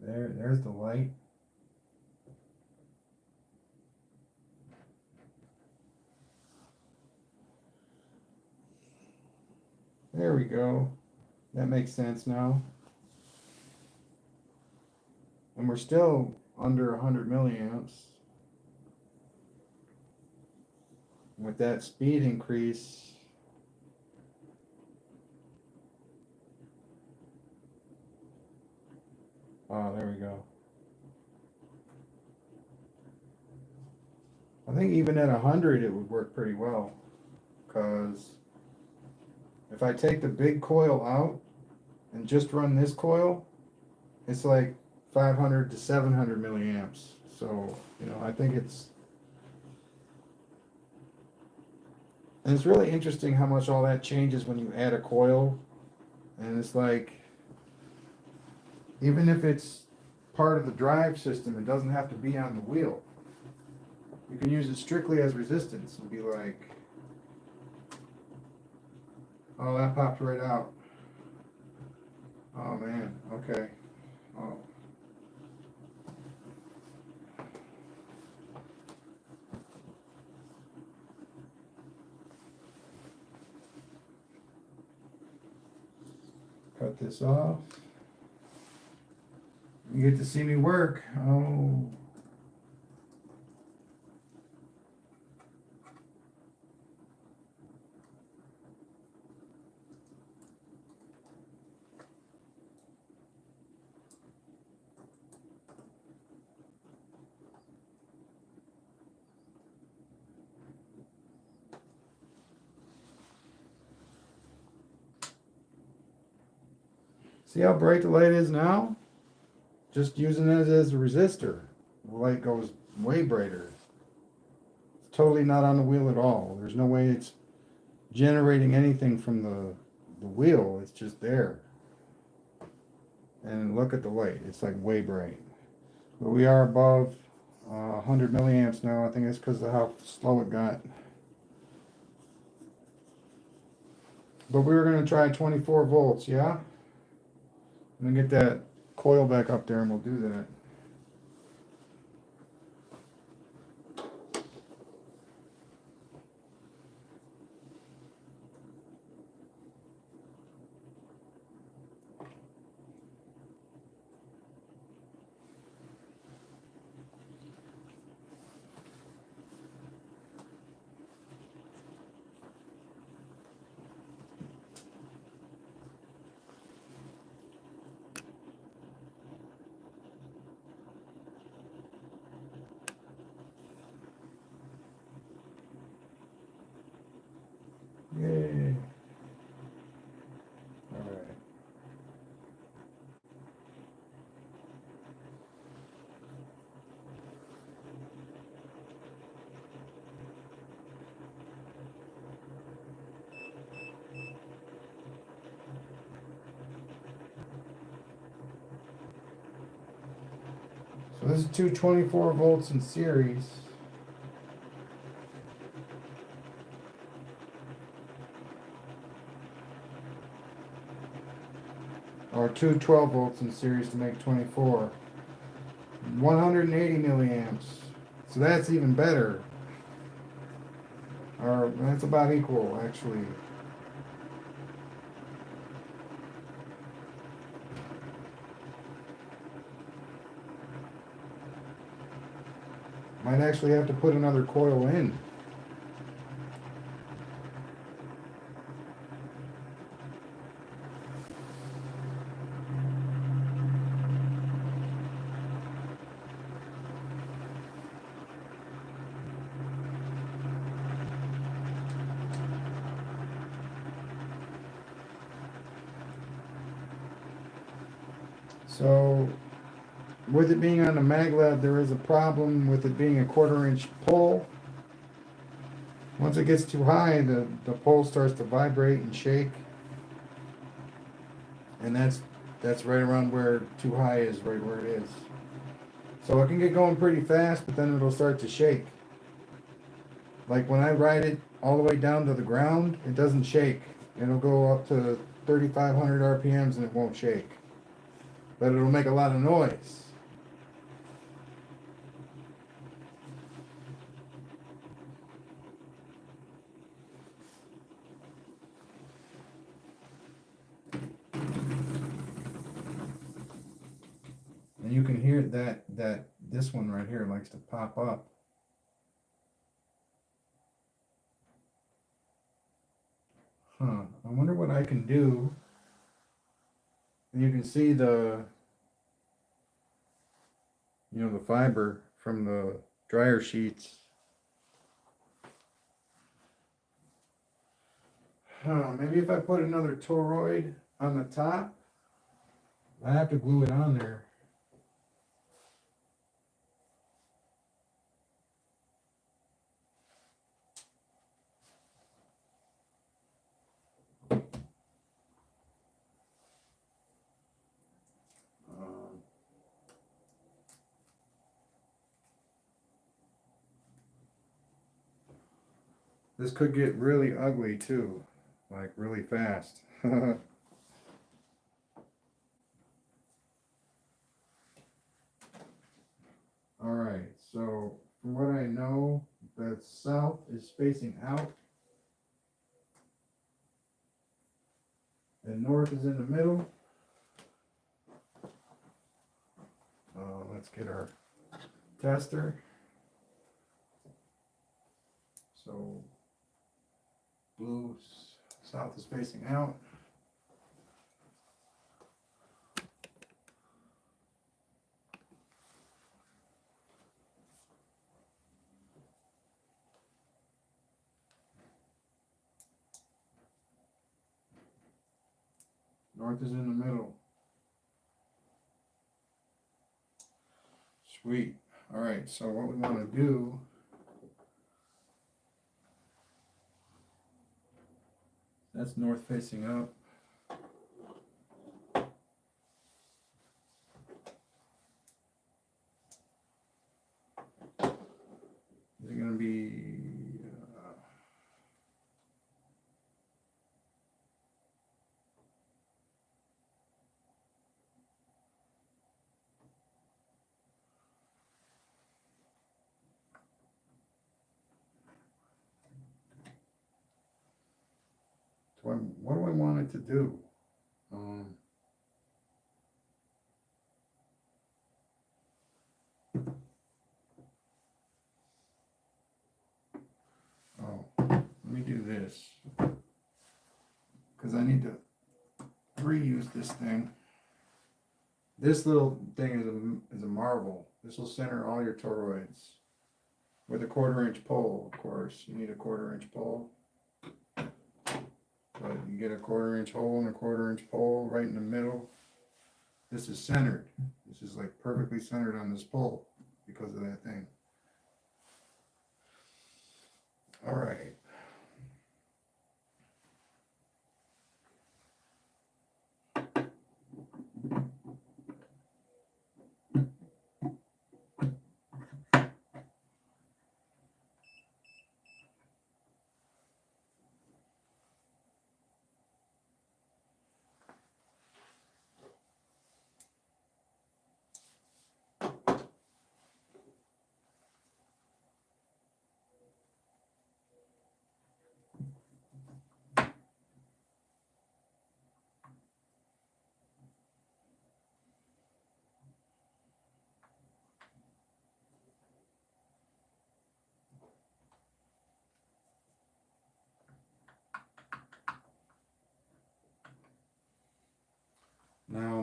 There's the light. There we go. That makes sense now. And we're still under 100 milliamps. With that speed increase, oh, there we go. I think even at 100 it would work pretty well, because if I take the big coil out and just run this coil, it's like 500 to 700 milliamps. So, you know, I think it's really interesting how much all that changes when you add a coil. And it's like, even if it's part of the drive system, it doesn't have to be on the wheel. You can use it strictly as resistance and be like, oh, that popped right out. Oh man, okay. Oh. Cut this off. You get to see me work. Oh. See how bright the light is now? Just using it as a resistor. The light goes way brighter. It's totally not on the wheel at all. There's no way it's generating anything from the wheel. It's just there. And look at the light. It's like way bright. But we are above 100 milliamps now. I think it's because of how slow it got. But we were going to try 24 volts, yeah? I'm going to get that coil back up there and we'll do that. Yay. All right. So this is two 24 volts in series. or two 12 volts in series to make 24. 180 milliamps. So that's even better. Or that's about equal, actually. Might actually have to put another coil in. So, with it being on the maglev, there is a problem with it being a 1/4 inch pole. Once it gets too high, the pole starts to vibrate and shake. And that's right around where too high is, right where it is. So it can get going pretty fast, but then it'll start to shake. Like when I ride it all the way down to the ground, it doesn't shake. It'll go up to 3,500 RPMs and it won't shake. But it'll make a lot of noise. And you can hear that this one right here likes to pop up. I wonder what I can do. And you can see the fiber from the dryer sheets. Maybe if I put another toroid on the top, I have to glue it on there. This could get really ugly too, like really fast. Alright, so from what I know, the south is facing out and north is in the middle. Let's get our tester. So blue, south is facing out. North is in the middle. Sweet. All right, so what we want to do that's north facing up. Is it going to be what do I want it to do? Let me do this because I need to reuse this thing. This little thing is a marvel. This will center all your toroids with a 1/4 inch pole. Of course, you need a 1/4 inch pole. But you get a 1/4 inch hole and a 1/4 inch pole right in the middle. This is centered. This is like perfectly centered on this pole because of that thing. All right.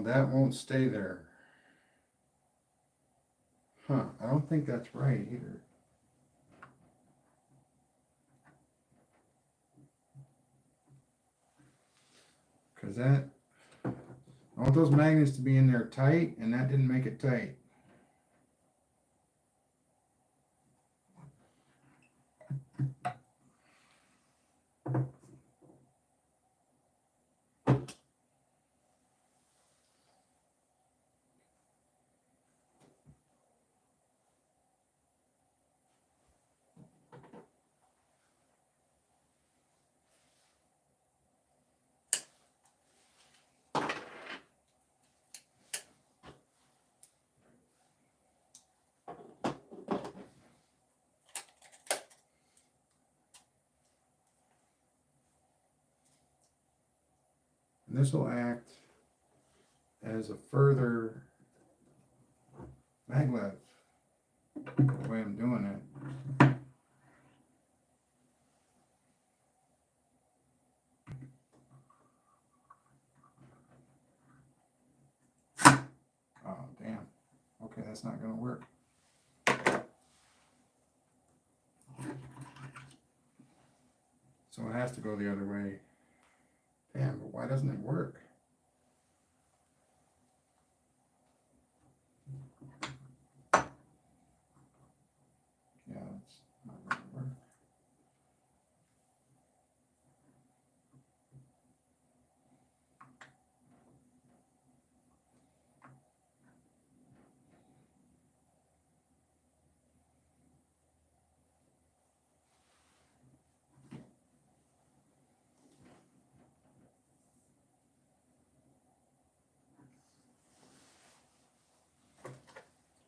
Well, that won't stay there. Huh, I don't think that's right either. Because that, I want those magnets to be in there tight, and that didn't make it tight. And this will act as a further maglev, the way I'm doing it. Oh, damn. Okay, that's not going to work. So it has to go the other way. Damn, but why doesn't it work? Yeah, it's not going to work.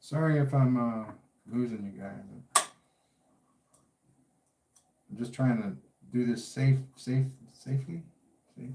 Sorry if I'm losing you guys. I'm just trying to do this safely. Yeah.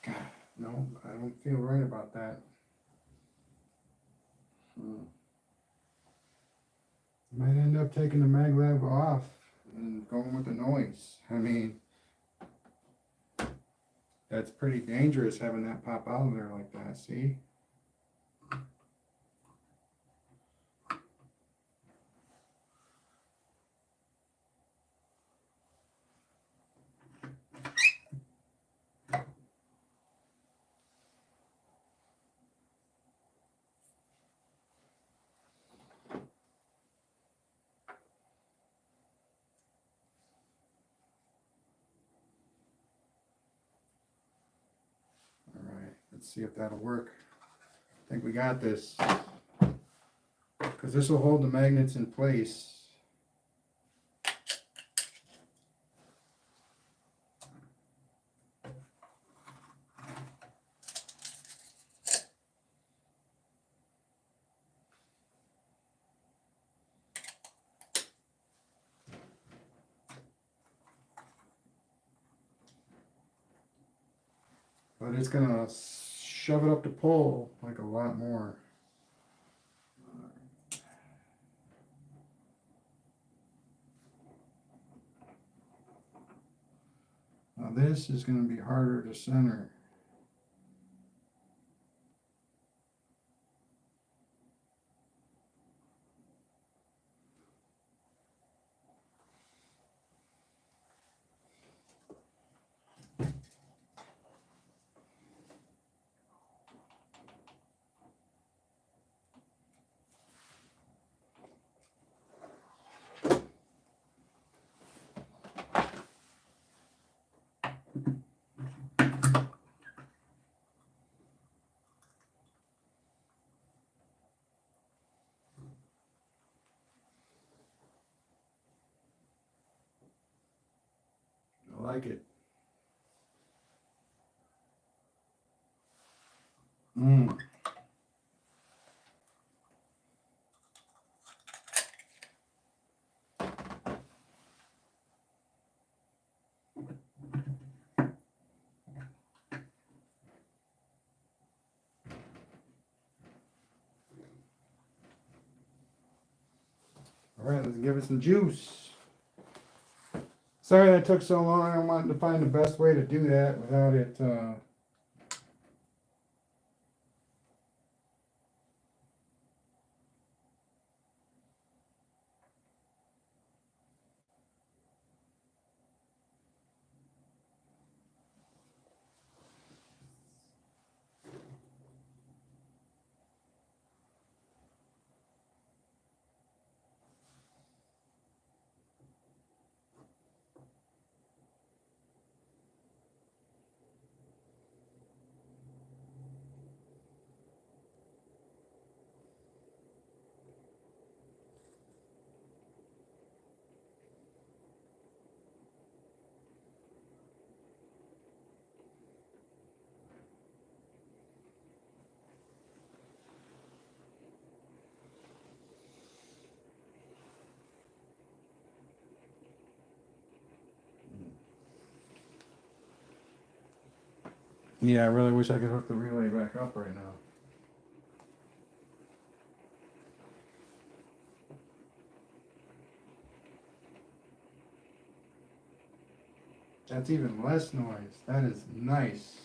God, no, I don't feel right about that. Might end up taking the maglev off and going with the noise. I mean, that's pretty dangerous having that pop out of there like that, see? Alright, let's see if that'll work. I think we got this. Because this will hold the magnets in place. But it's gonna shove it up the pole like a lot more. Now this is gonna be harder to center. like it. All right, let's give it some juice. Sorry that took so long. I wanted to find the best way to do that without it. Yeah, I really wish I could hook the relay back up right now. That's even less noise. That is nice.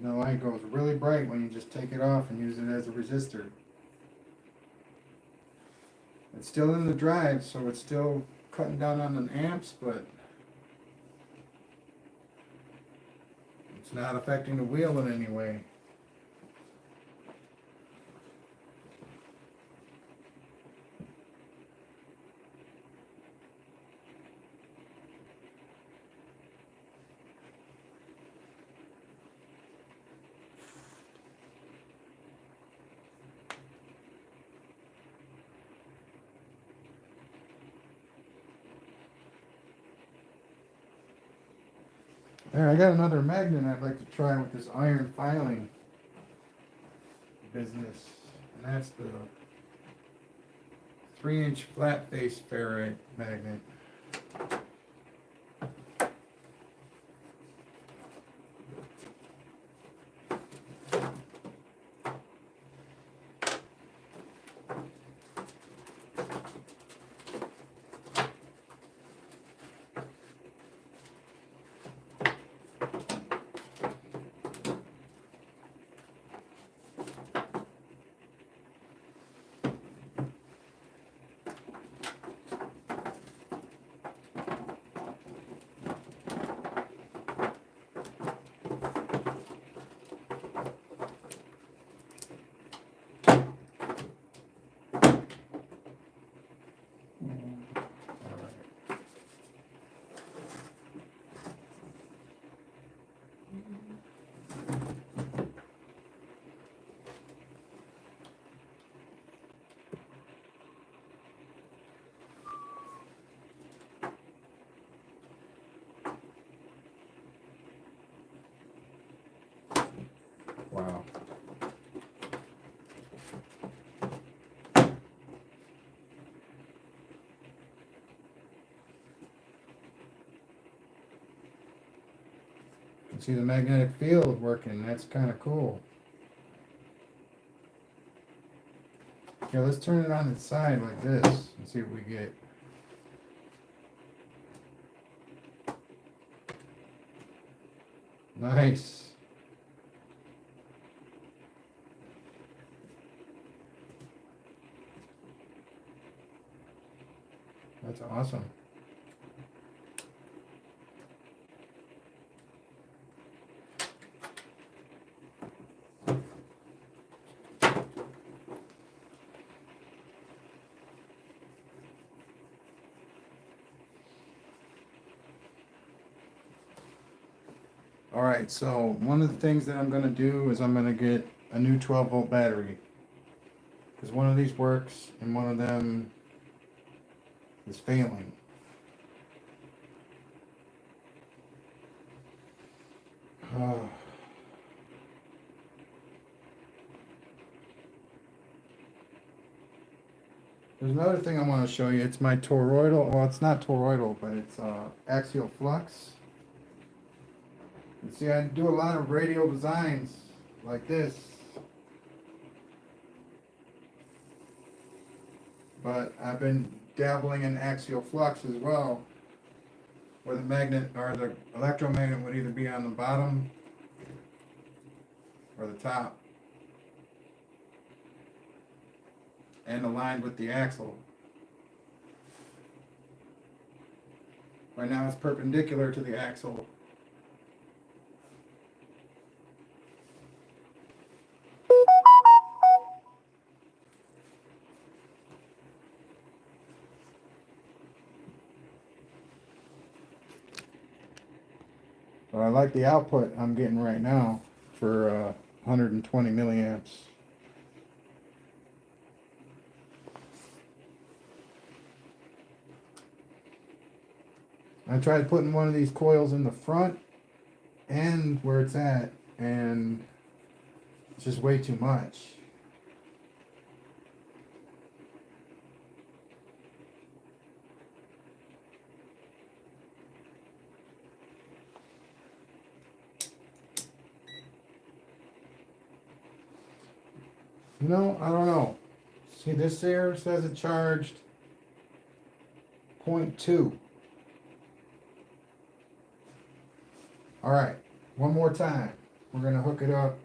The light goes really bright when you just take it off and use it as a resistor. It's still in the drive, so it's still cutting down on the amps, but it's not affecting the wheel in any way. There, I got another magnet I'd like to try with this iron filing business, and that's the 3-inch flat face ferrite magnet. Wow. You can see the magnetic field working. That's kind of cool. Okay, let's turn it on its side like this and see what we get. Nice. That's awesome. All right, so one of the things that I'm going to do is I'm going to get a new 12-volt battery. Because one of these works and one of them is failing. There's another thing I want to show you. It's my toroidal. Well, it's not toroidal, but it's axial flux. And see, I do a lot of radial designs like this. But I've been dabbling in axial flux as well, where the magnet or the electromagnet would either be on the bottom or the top, and aligned with the axle. Right now it's perpendicular to the axle. But I like the output I'm getting right now for 120 milliamps. I tried putting one of these coils in the front and where it's at, and it's just way too much. You know, I don't know. See, this there says it charged 0.2. All right, one more time. We're gonna hook it up.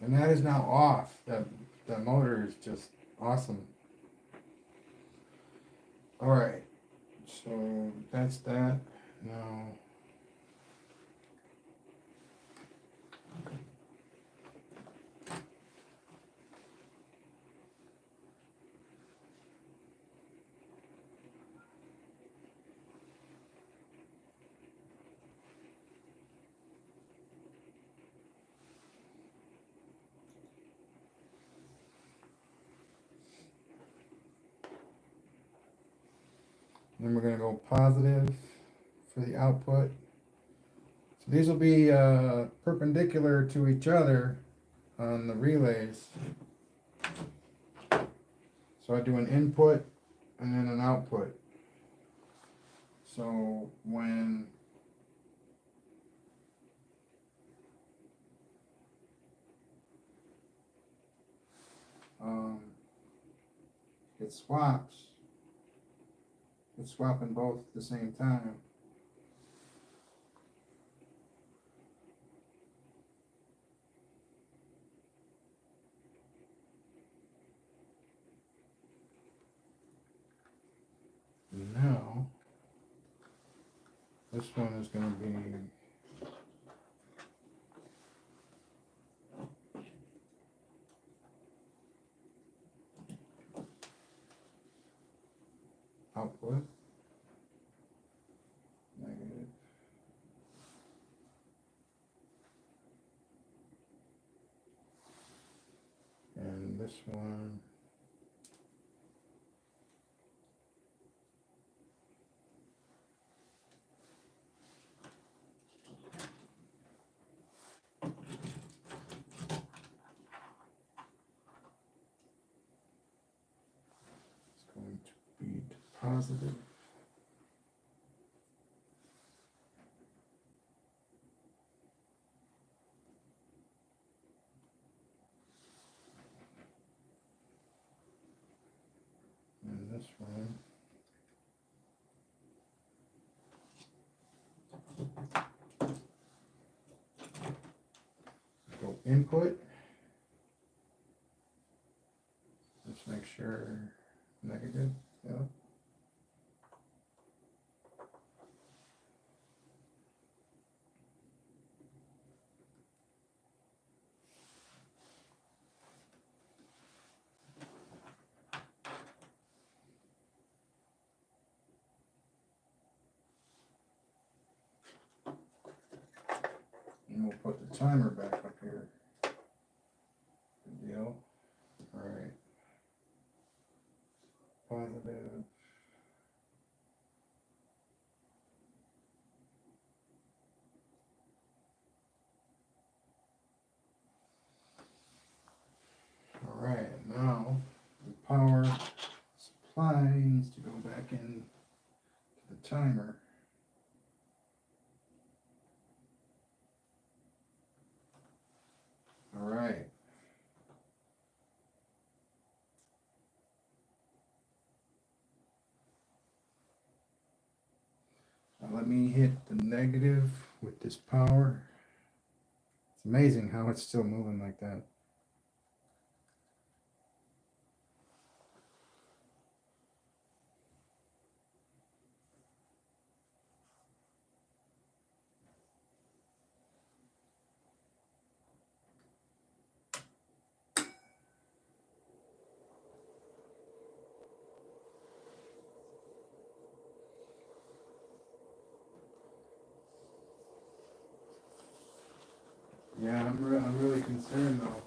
And that is now off. The motor is just awesome. All right, so that's that. Now, then we're gonna go positive for the output. So these will be perpendicular to each other on the relays. So I do an input and then an output. So when it swaps, it's swapping both at the same time. Now, this one is going to be output, negative. And this one, is going to be positive. And this one input. Let's make sure negative. Yeah. And we'll put the timer back up here. Good deal. All right. Positive. All right, now the power supply needs to go back in to the timer. All right. Now let me hit the negative with this power. It's amazing how it's still moving like that. Yeah, I'm really concerned though.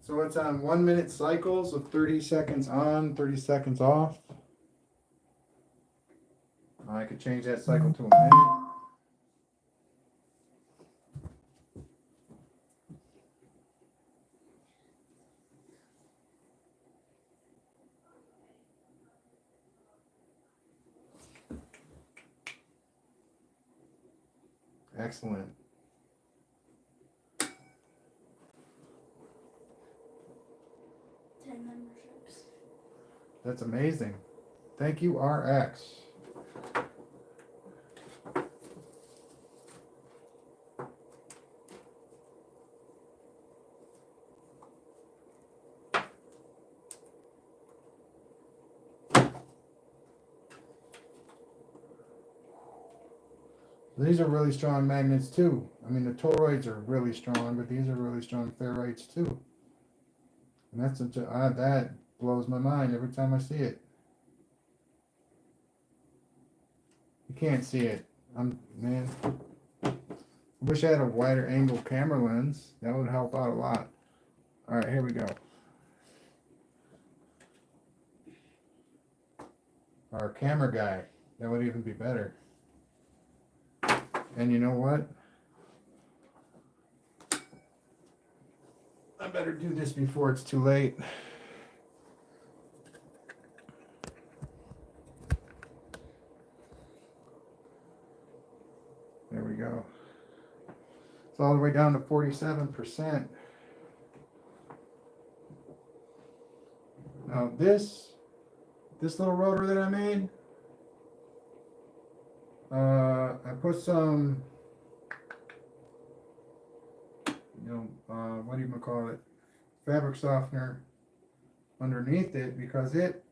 So it's on 1 minute cycles of 30 seconds on, 30 seconds off. I could change that cycle to a minute. Excellent. 10 memberships. That's amazing. Thank you, RX. These are really strong magnets too. I mean, the toroids are really strong, but these are really strong ferrites too. And that's that blows my mind every time I see it. You can't see it. Man. I wish I had a wider angle camera lens. That would help out a lot. All right, here we go. Our camera guy. That would even be better. And you know what? I better do this before it's too late. There we go. It's all the way down to 47%. Now this little rotor that I made, I put some, what do you call it, fabric softener underneath it because it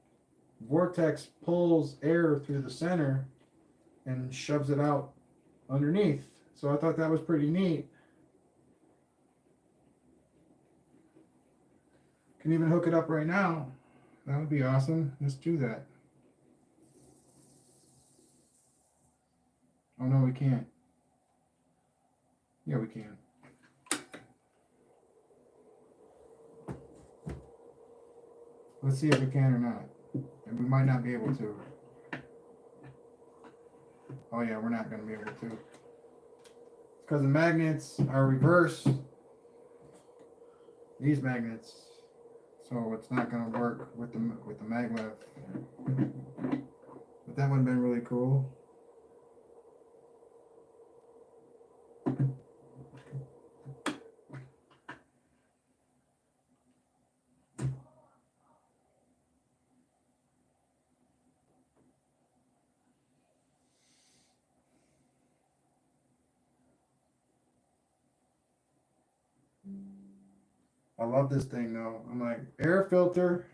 vortex pulls air through the center and shoves it out underneath. So I thought that was pretty neat. Can even hook it up right now. That would be awesome. Let's do that. Oh no, we can't. Yeah, we can. Let's see if we can or not. And we might not be able to. Oh yeah, we're not going to be able to. Because the magnets are reversed. These magnets. So it's not going to work with the maglev. But that would have been really cool. I love this thing though. I'm like, air filter,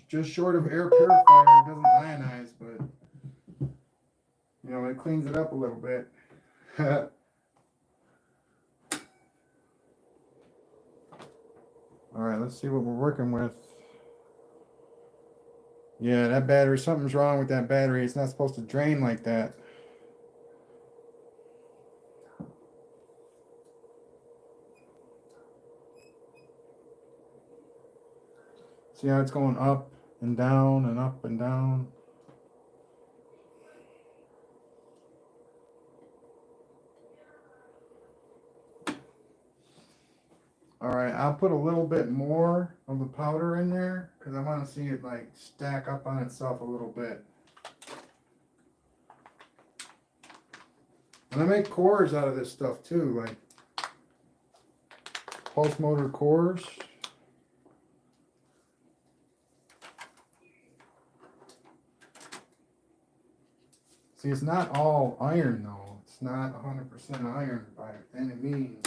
just short of air purifier. It doesn't ionize, but you know, it cleans it up a little bit. All right, let's see what we're working with. Yeah, that battery, something's wrong with that battery. It's not supposed to drain like that. See how it's going up and down and up and down? All right, I'll put a little bit more of the powder in there because I want to see it like stack up on itself a little bit. And I make cores out of this stuff too, like pulse motor cores. See, it's not all iron though. It's not 100% iron by any means.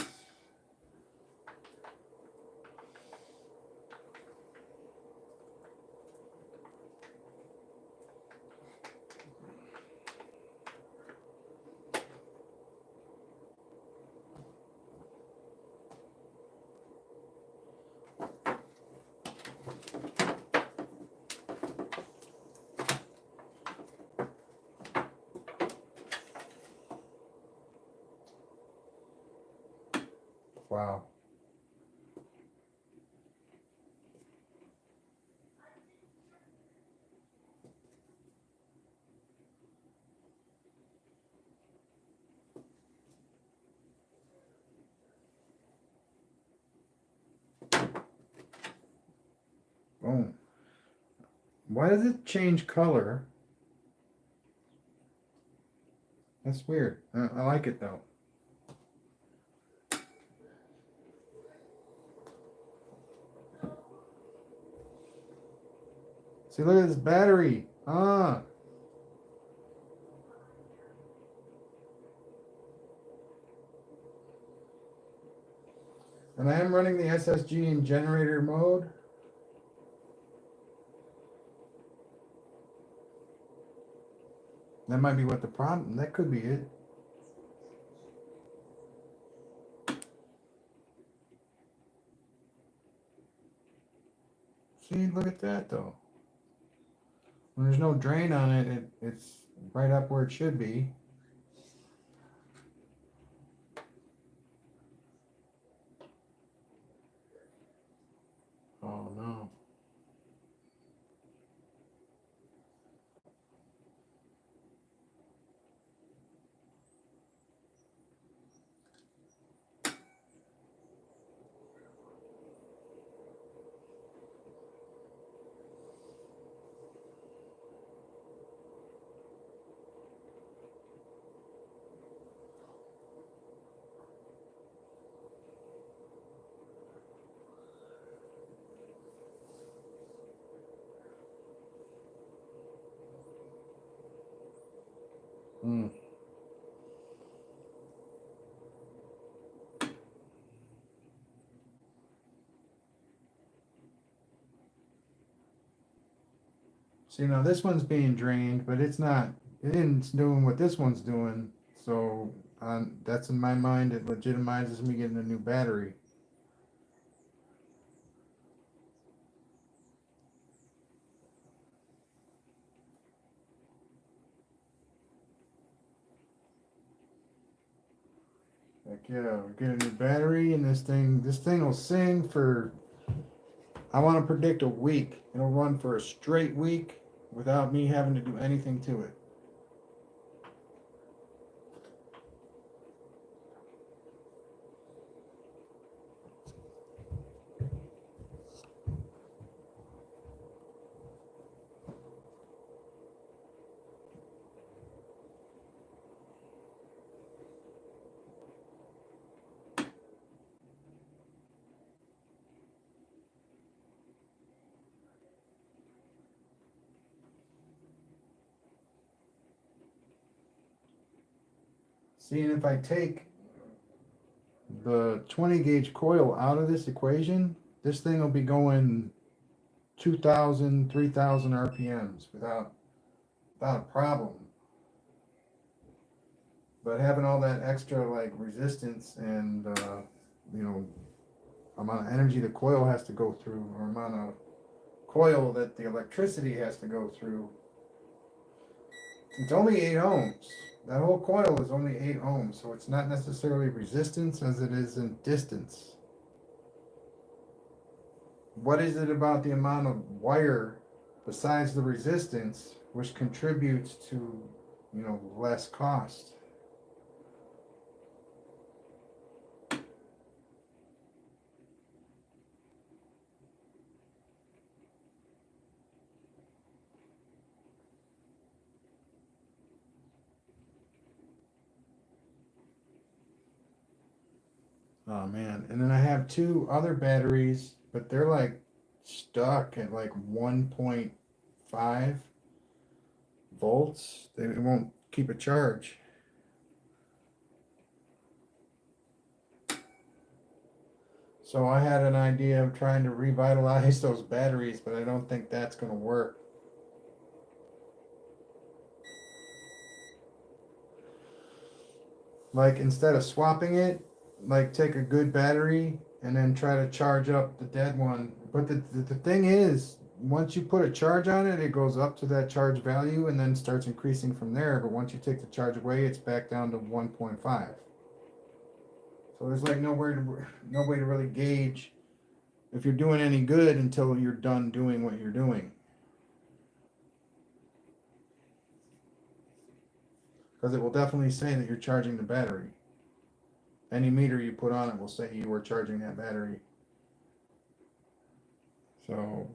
Wow. Boom. Why does it change color? That's weird. I like it though. See, look at this battery. Ah. And I am running the SSG in generator mode. That might be what the problem, that could be it. See, look at that though. When there's no drain on it, it's right up where it should be. Oh no. Hmm. See, now this one's being drained, but it's not, it isn't doing what this one's doing. So that's in my mind, it legitimizes me getting a new battery. Like, yeah, we get a new battery, and this thing will sing for, I want to predict a week. It'll run for a straight week without me having to do anything to it. See, and if I take the 20 gauge coil out of this equation, this thing will be going 2,000, 3,000 RPMs without a problem. But having all that extra like resistance and you know, amount of energy the coil has to go through, or amount of coil that the electricity has to go through, it's only 8 ohms. That whole coil is only 8 ohms, so it's not necessarily resistance as it is in distance. What is it about the amount of wire besides the resistance which contributes to, you know, less cost? Oh man, and then I have 2 other batteries, but they're like stuck at like 1.5 volts. They won't keep a charge. So I had an idea of trying to revitalize those batteries, but I don't think that's going to work. Like instead of swapping it, like take a good battery and then try to charge up the dead one. But the thing is, once you put a charge on it, it goes up to that charge value and then starts increasing from there. But once you take the charge away, it's back down to 1.5. So there's like no way to really gauge if you're doing any good until you're done doing what you're doing. Because it will definitely say that you're charging the battery. Any meter you put on it will say you were charging that battery. So,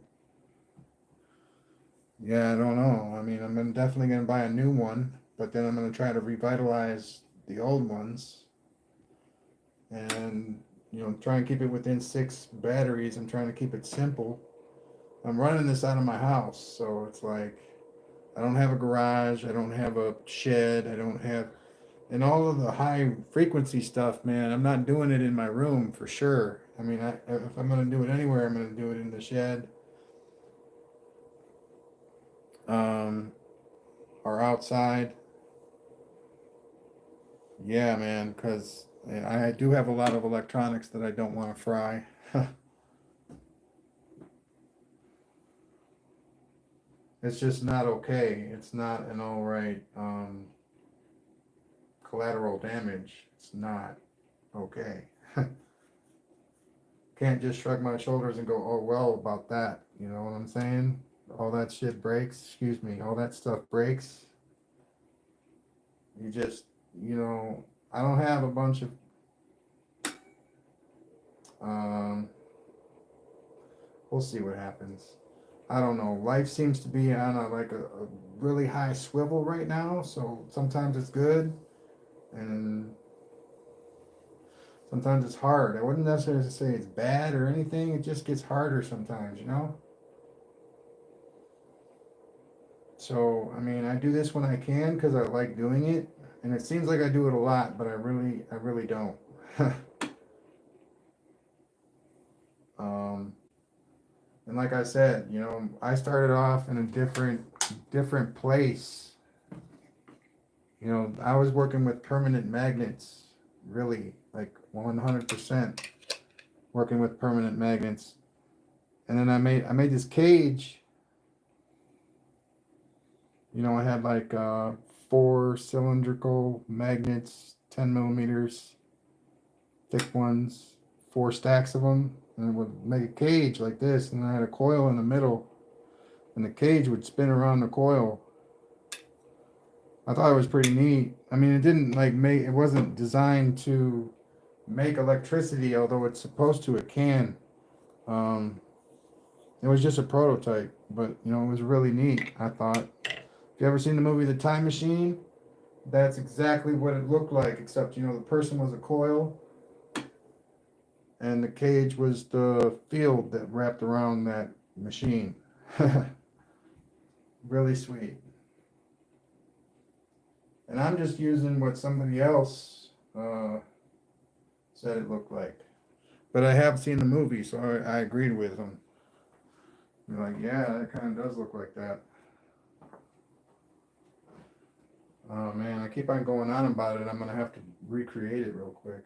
yeah, I don't know. I mean, I'm definitely going to buy a new one, but then I'm going to try to revitalize the old ones and, you know, try and keep it within 6 batteries. I'm trying to keep it simple. I'm running this out of my house, so it's like I don't have a garage, I don't have a shed, I don't have, and all of the high frequency stuff, man, I'm not doing it in my room for sure. I mean, if I'm going to do it anywhere, I'm going to do it in the shed, or outside. Yeah, man, because I do have a lot of electronics that I don't want to fry. It's just not okay. It's not an all right collateral damage. It's not okay. Can't just shrug my shoulders and go, oh well, about that. You know what I'm saying? All that shit breaks. Excuse me. All that stuff breaks. You just, you know, I don't have a bunch of we'll see what happens. I don't know. Life seems to be on a really high swivel right now, so sometimes it's good and sometimes it's hard. I wouldn't necessarily say it's bad or anything. It just gets harder sometimes, you know? So, I mean, I do this when I can because I like doing it, and it seems like I do it a lot, but I really don't. And like I said, you know, I started off in a different place. You know, I was working with permanent magnets, really, like 100% working with permanent magnets. And then I made this cage. You know, I had like 4 cylindrical magnets, 10 millimeters, thick ones, 4 stacks of them, and it would make a cage like this. And I had a coil in the middle, and the cage would spin around the coil. I thought it was pretty neat. I mean, it didn't like make, it wasn't designed to make electricity, although it's supposed to, it can. Um, it was just a prototype, but you know, it was really neat, I thought. If you ever seen the movie The Time Machine, that's exactly what it looked like, except, you know, the person was a coil and the cage was the field that wrapped around that machine. Really sweet. And I'm just using what somebody else said it looked like. But I have seen the movie, so I agreed with him. You're like, yeah, it kind of does look like that. Oh man, I keep on going on about it. I'm gonna have to recreate it real quick.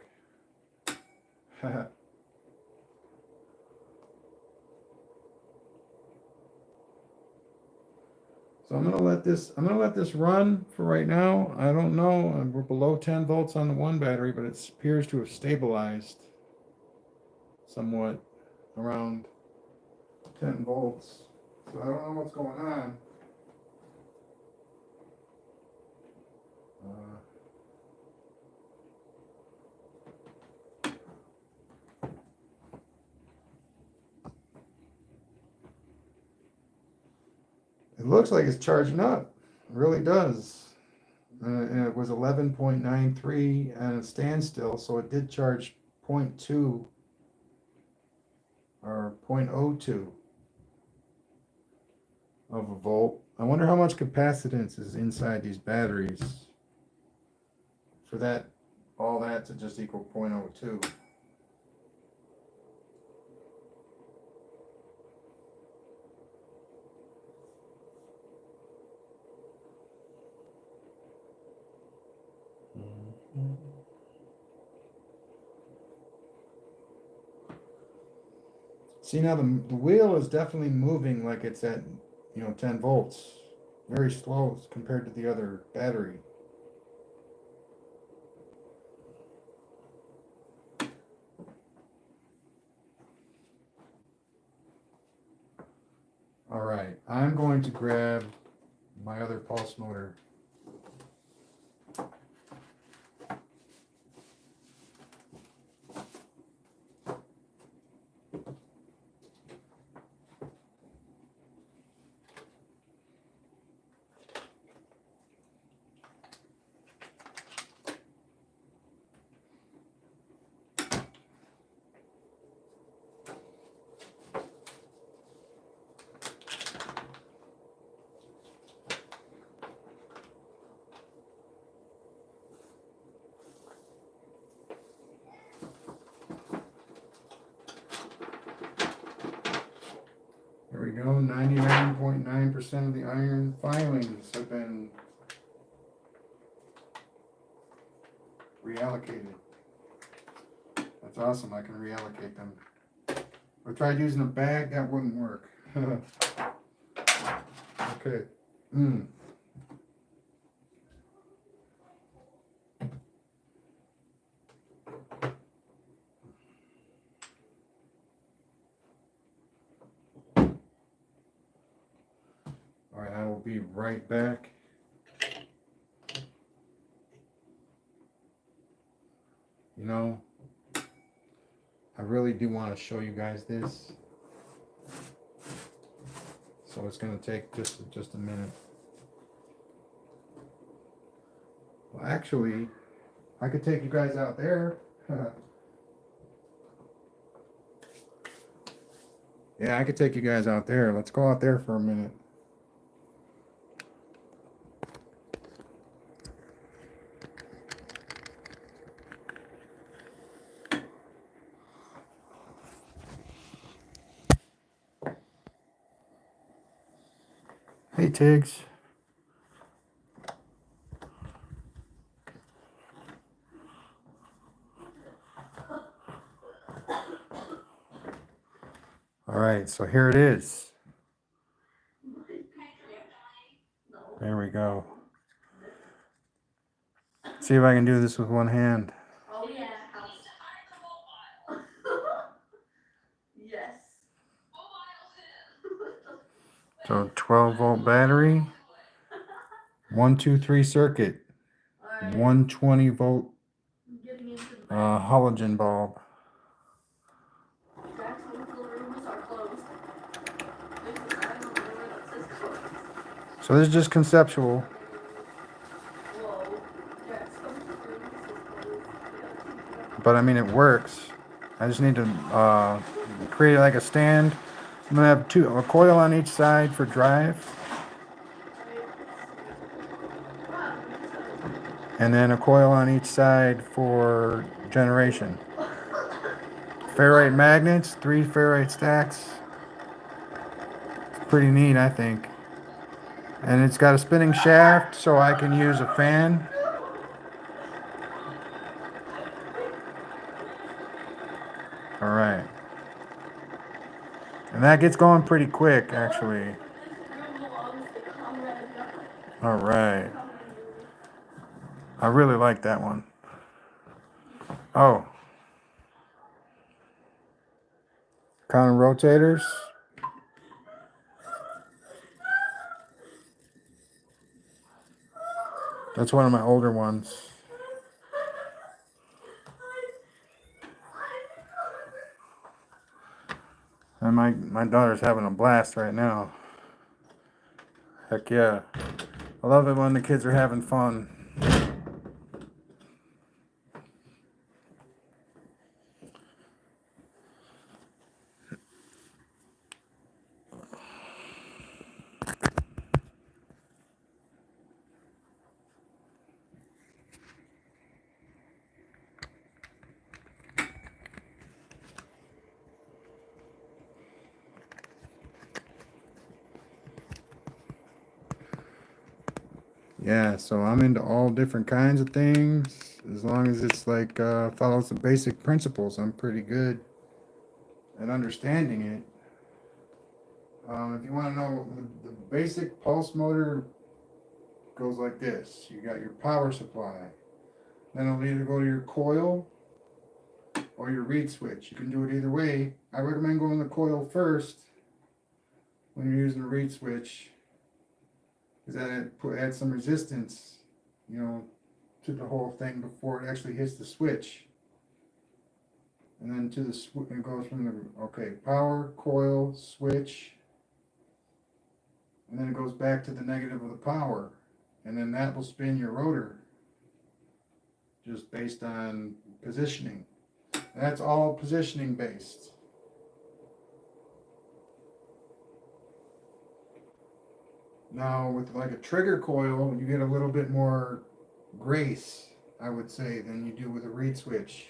So I'm gonna let this run for right now. I don't know. We're below 10 volts on the one battery, but it appears to have stabilized somewhat around 10 volts. So I don't know what's going on. Uh, it looks like it's charging up. It really does. And it was 11.93 at a standstill, so it did charge 0.2 or 0.02 of a volt. I wonder how much capacitance is inside these batteries for that, all that to just equal 0.02. See now the wheel is definitely moving like it's at 10 volts. Very slow compared to the other battery. All right, I'm going to grab my other pulse motor. There we go, 99.9% of the iron filings have been reallocated. That's awesome, I can reallocate them. If I tried using a bag, that wouldn't work. Okay. All right, I will be right back. You know, I really do want to show you guys this. So it's going to take just a minute. Well, actually, I could take you guys out there. Yeah, I could take you guys out there. Let's go out there for a minute. Hey, Tiggs. All right, so here it is. There we go. See if I can do this with one hand. Oh yeah. Yes. So 12 volt battery, 1, 2, 3 circuit, 120 volt halogen bulb. So this is just conceptual. But I mean, it works. I just need to create like a stand. I'm gonna have a coil on each side for drive, and then a coil on each side for generation. ferrite magnets, 3 ferrite stacks. It's pretty neat, I think. And it's got a spinning shaft, so I can use a fan. All right. And that gets going pretty quick, actually. All right. I really like that one. Oh. Counter rotators. That's one of my older ones. And my daughter's having a blast right now. Heck yeah. I love it when the kids are having fun. Yeah, so I'm into all different kinds of things. As long as it's like follows the basic principles, I'm pretty good at understanding it. If you want to know, the basic pulse motor goes like this. You got your power supply. Then it'll either go to your coil or your reed switch. You can do it either way. I recommend going the coil first when you're using a reed switch, because that adds some resistance, you know, to the whole thing before it actually hits the switch. And then to the it goes from the power, coil, switch, and then it goes back to the negative of the power, and then that will spin your rotor just based on positioning. That's all positioning based. Now with like a trigger coil, you get a little bit more grace, I would say, than you do with a reed switch.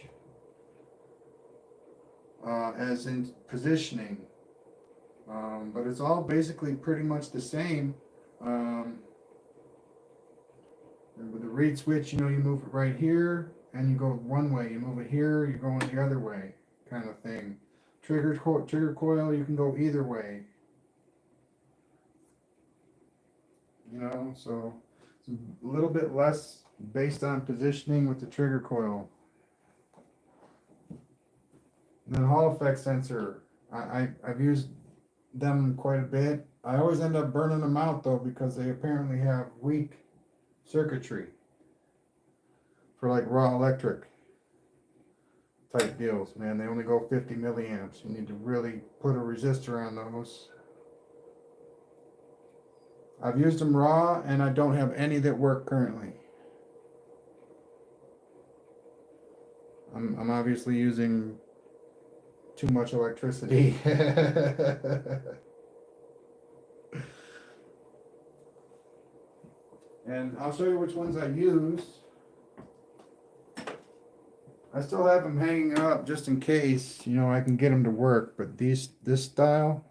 As in positioning. But it's all basically pretty much the same. With the reed switch, you move it right here and you go one way. You move it here, you're going the other way, kind of thing. Trigger coil, you can go either way. So it's a little bit less based on positioning with the trigger coil. And then Hall effect sensor, I've used them quite a bit. I always end up burning them out though, because they apparently have weak circuitry for like raw electric type deals. Man, they only go 50 milliamps. You need to really put a resistor on those. I've used them raw and I don't have any that work currently. I'm obviously using too much electricity. And I'll show you which ones I use. I still have them hanging up just in case, I can get them to work. But this style,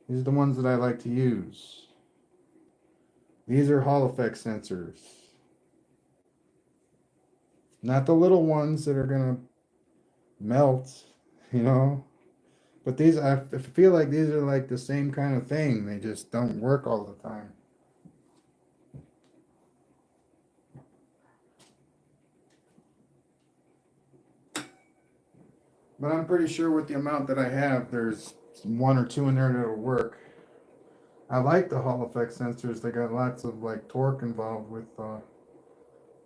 these are the ones that I like to use. These are Hall effect sensors. Not the little ones that are going to melt, But these, I feel like these are like the same kind of thing. They just don't work all the time. But I'm pretty sure with the amount that I have, there's one or two in there that'll work. I like the Hall effect sensors. They got lots of like torque involved with the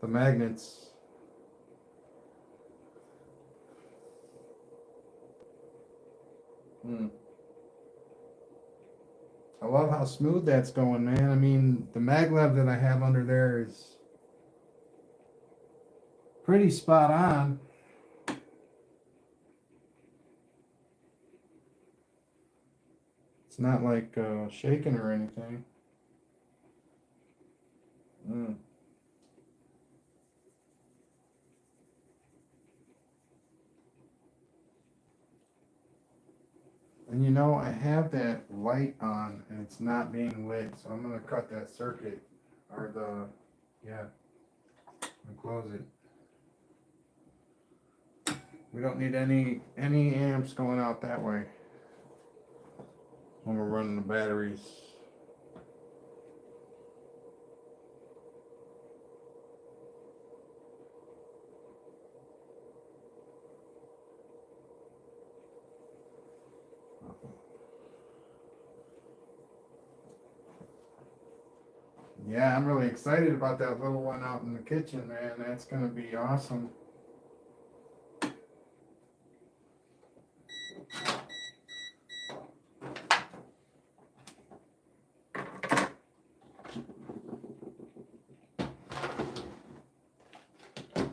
magnets. I love how smooth that's going, man. I mean, the maglev that I have under there is pretty spot on. It's not like shaking or anything. And you know, I have that light on and it's not being lit, so I'm gonna cut that circuit, or and close it. We don't need any amps going out that way when we're running the batteries. Yeah, I'm really excited about that little one out in the kitchen, man. That's gonna be awesome.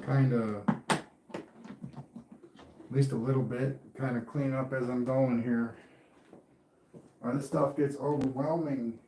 Kind of, at least a little bit, kind of clean up as I'm going here. This stuff gets overwhelming.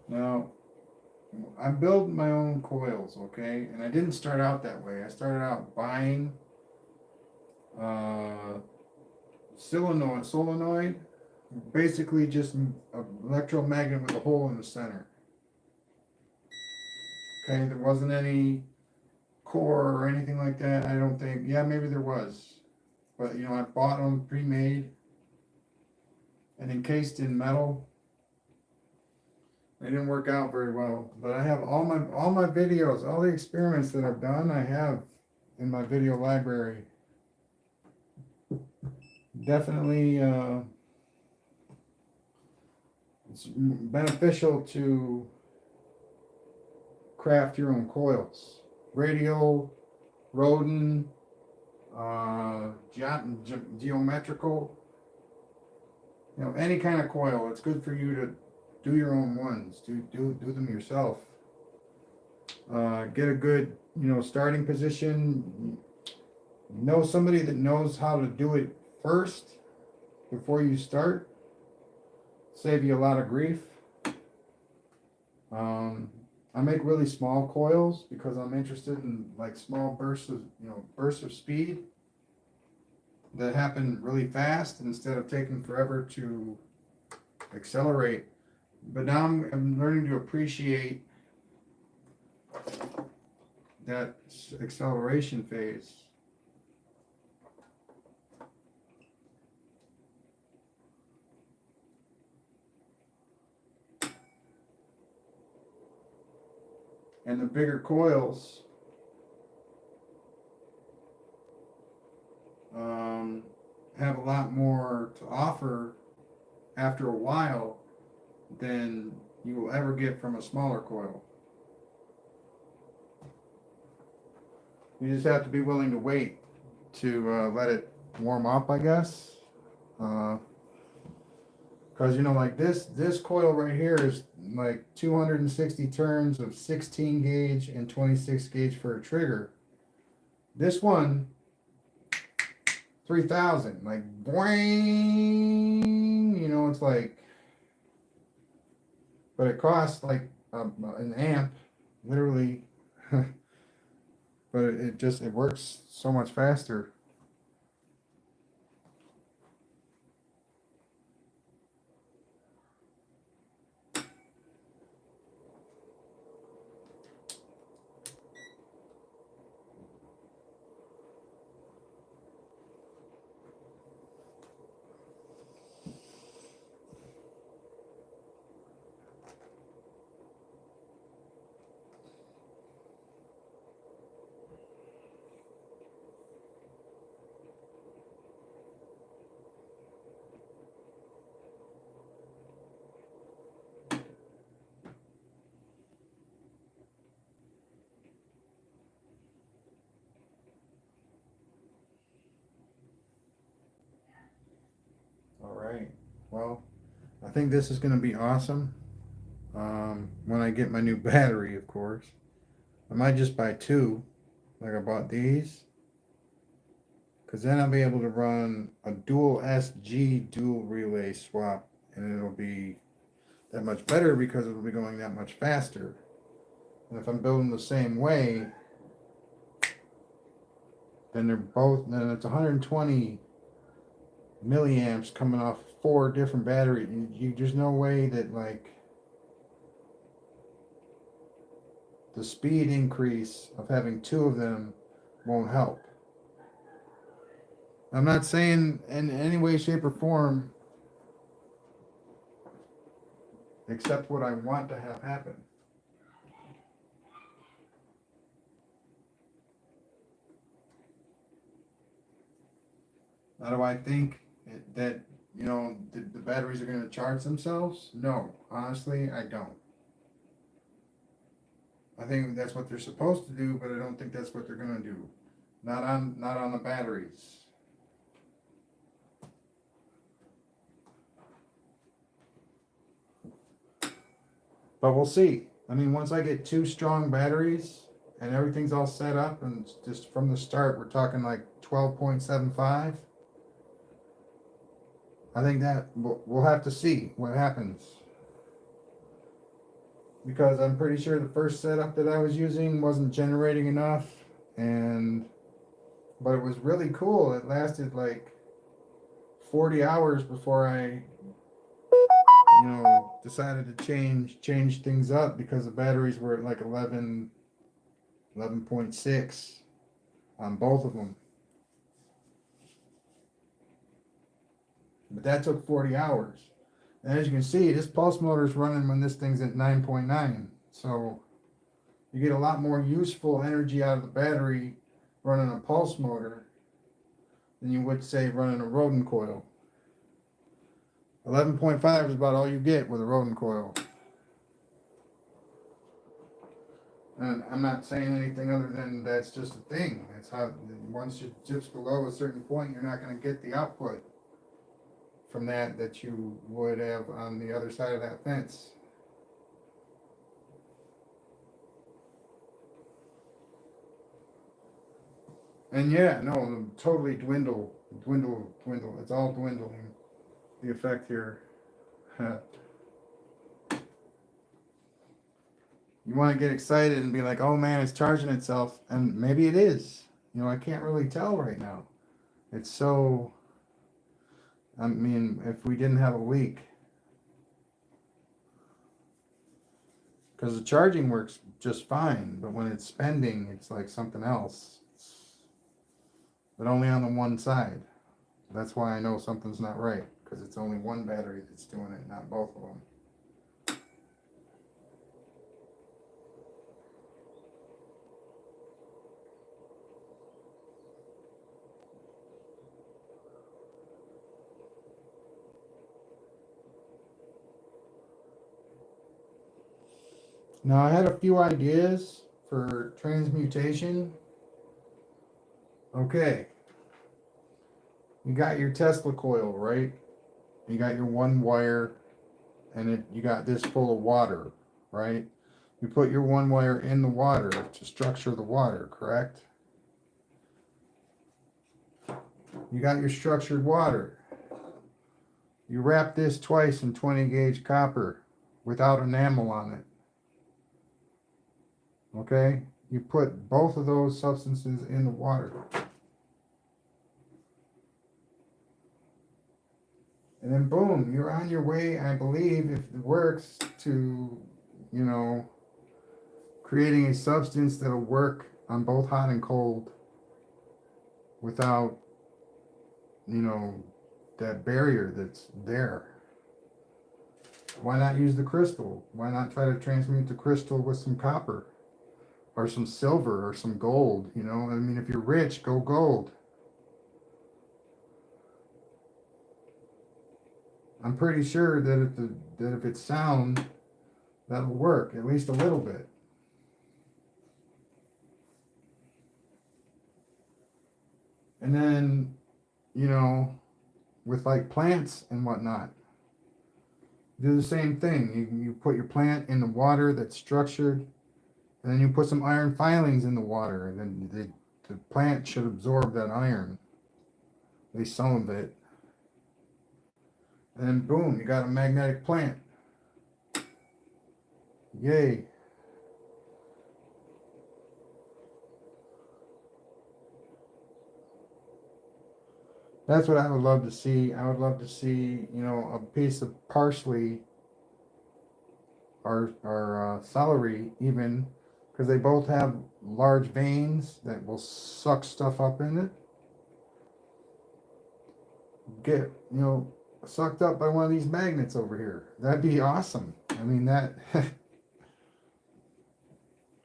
Now, I'm building my own coils, okay? And I didn't start out that way. I started out buying solenoid, basically just an electromagnet with a hole in the center. Okay, there wasn't any core or anything like that, I don't think. Yeah, maybe there was. But, you know, I bought them pre-made and encased in metal. They didn't work out very well, but I have all my videos, all the experiments that I've done, I have in my video library. Definitely, it's beneficial to craft your own coils. Radial, Rodin, geometrical, you know, any kind of coil. It's good for you to do your own ones. Do them yourself. Get a good, you know, starting position. Know somebody that knows how to do it first before you start. Save you a lot of grief. I make really small coils because I'm interested in like small bursts of speed that happen really fast instead of taking forever to accelerate. But now I'm learning to appreciate that acceleration phase. And the bigger coils have a lot more to offer after a while than you will ever get from a smaller coil. You just have to be willing to wait to let it warm up, I guess. Because you know, like this coil right here is like 260 turns of 16 gauge and 26 gauge for a trigger. This one, 3,000, like boing, you know, it's like, but it costs like an amp, literally. But it works so much faster. All right. Well, I think this is going to be awesome. When I get my new battery, of course. I might just buy two, like I bought these. Because then I'll be able to run a dual SG dual relay swap, and it'll be that much better because it'll be going that much faster. And if I'm building the same way, then then it's 120 milliamps coming off 4 different batteries. There's no way that, like, the speed increase of having 2 of them won't help. I'm not saying in any way, shape, or form except what I want to have happen. Now, do I think that, the batteries are going to charge themselves? No, honestly, I don't. I think that's what they're supposed to do, but I don't think that's what they're going to do. Not on the batteries. But we'll see. I mean, once I get 2 strong batteries and everything's all set up, and just from the start, we're talking like 12.75. I think that we'll have to see what happens. Because I'm pretty sure the first setup that I was using wasn't generating enough, but it was really cool. It lasted like 40 hours before I decided to change things up, because the batteries were at like 11.6 on both of them. But that took 40 hours. And as you can see, this pulse motor is running when this thing's at 9.9. So you get a lot more useful energy out of the battery running a pulse motor than you would, say, running a rodent coil. 11.5 is about all you get with a rodent coil. And I'm not saying anything other than that's just a thing. That's how, once it dips below a certain point, you're not going to get the output from that you would have on the other side of that fence. And yeah, no, totally dwindle. It's all dwindling. The effect here. You want to get excited and be like, oh man, it's charging itself. And maybe it is. I can't really tell right now. It's so, I mean, if we didn't have a leak. Because the charging works just fine, but when it's spending, it's like something else. But only on the one side. That's why I know something's not right, because it's only one battery that's doing it, not both of them. Now, I had a few ideas for transmutation. Okay. You got your Tesla coil, right? You got your one wire, and you got this full of water, right? You put your one wire in the water to structure the water, correct? You got your structured water. You wrap this twice in 20 gauge copper without enamel on it. Okay? You put both of those substances in the water. And then boom, you're on your way, I believe, if it works, to, creating a substance that'll work on both hot and cold without, that barrier that's there. Why not use the crystal? Why not try to transmute the crystal with some copper or some silver or some gold? I mean, if you're rich, go gold. I'm pretty sure that if it's sound, that'll work, at least a little bit. And then, with like plants and whatnot, do the same thing. You put your plant in the water that's structured, And then you put some iron filings in the water, and then the plant should absorb that iron, at least some of it. And then boom, you got a magnetic plant. Yay. That's what I would love to see. I would love to see, you know, a piece of parsley or celery even, because they both have large veins that will suck stuff up in it. Get, you know, sucked up by one of these magnets over here. That'd be awesome. I mean that.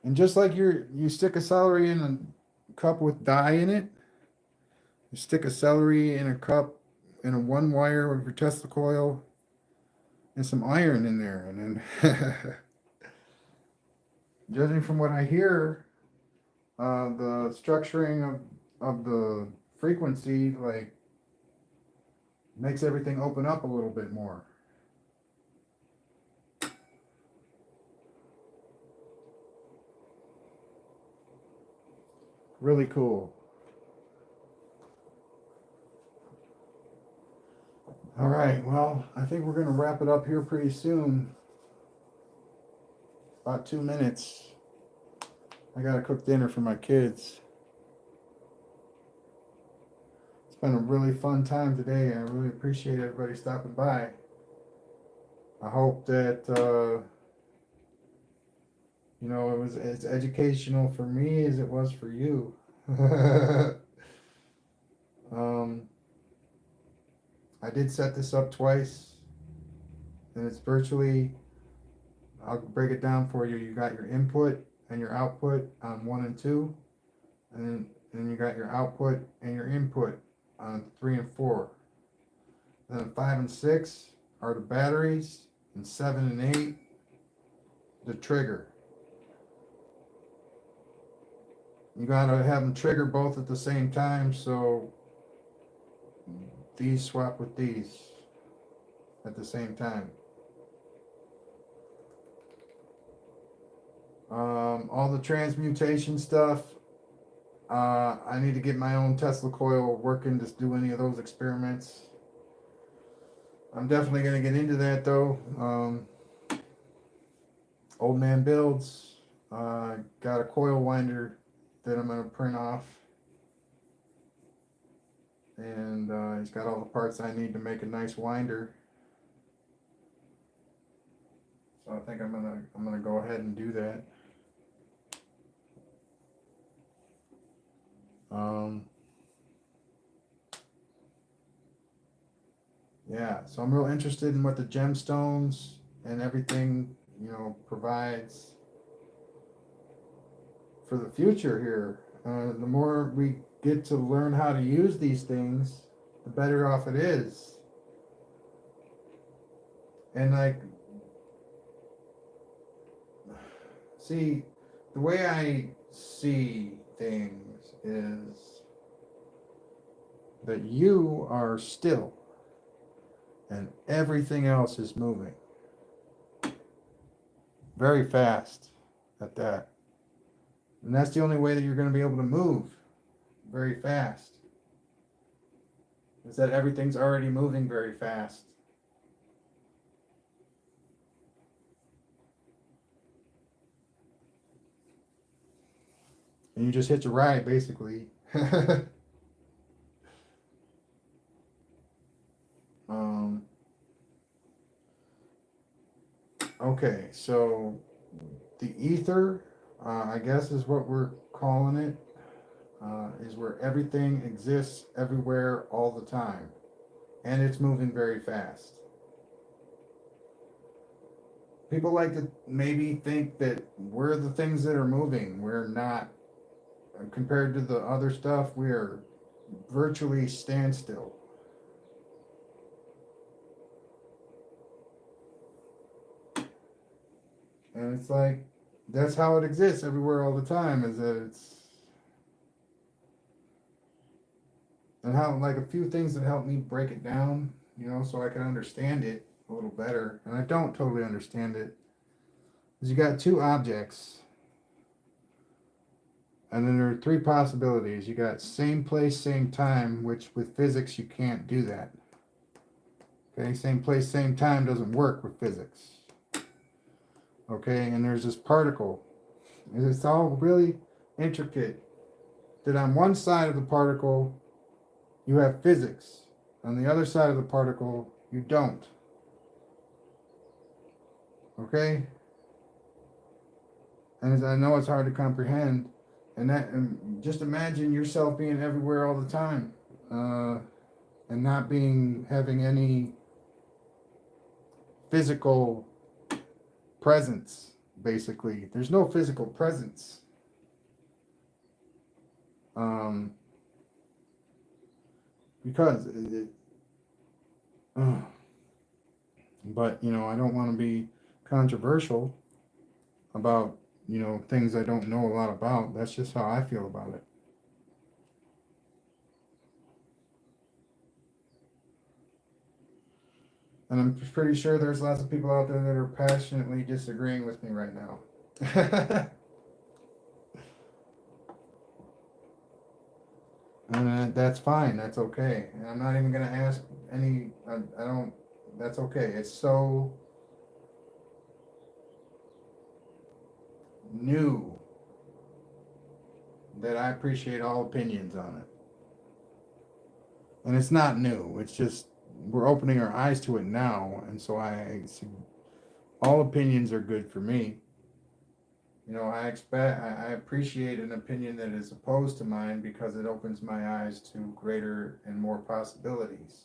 And just like you stick a celery in a cup with dye in it, you stick a celery in a cup in a one wire with your Tesla coil and some iron in there, and then judging from what I hear, the structuring of the frequency like makes everything open up a little bit more. Really cool. All right, well, I think we're going to wrap it up here pretty soon. About 2 minutes. I got to cook dinner for my kids. It's been a really fun time today. I really appreciate everybody stopping by. I hope that, you know, it was as educational for me as it was for you. I did set this up twice, and it's virtually, I'll break it down for you. You got your input and your output on 1 and 2, and then you got your output and your input on 3 and 4. And then 5 and 6 are the batteries, and 7 and 8 the trigger. You gotta have them trigger both at the same time, so these swap with these at the same time. All the transmutation stuff, I need to get my own Tesla coil working to do any of those experiments. I'm definitely going to get into that though. Old man builds. Got a coil winder that I'm going to print off. And he's got all the parts I need to make a nice winder. So I think I'm gonna go ahead and do that. Yeah, so I'm real interested in what the gemstones and everything, you know, provides for the future here. The more we get to learn how to use these things, the better off it is. And like, see, the way I see things is that you are still and everything else is moving very fast at that. And that's the only way that you're going to be able to move very fast, is that everything's already moving very fast. And you just hitch a ride, basically. Okay, so the ether, I guess is what we're calling it, is where everything exists everywhere all the time. And it's moving very fast. People like to maybe think that we're the things that are moving. We're not. Compared to the other stuff, we are virtually standstill. And it's like, that's how it exists everywhere all the time, is that it's, and how, like, a few things that help me break it down, you know, so I can understand it a little better. And I don't totally understand it. Is you got two objects. And then there are three possibilities. You got same place, same time, which with physics you can't do that. Okay, same place, same time doesn't work with physics. Okay, and there's this particle. And it's all really intricate. That on one side of the particle, you have physics. On the other side of the particle, you don't. Okay? And I know it's hard to comprehend. And just imagine yourself being everywhere all the time. And not having any physical presence, basically. There's no physical presence. Because but I don't want to be controversial about things I don't know a lot about. That's just how I feel about it. And I'm pretty sure there's lots of people out there that are passionately disagreeing with me right now. And that's fine. That's okay. And I'm not even going to ask any, I don't, that's okay. It's so new that I appreciate all opinions on it. And it's not new. It's just, we're opening our eyes to it now. And so all opinions are good for me. I appreciate an opinion that is opposed to mine because it opens my eyes to greater and more possibilities.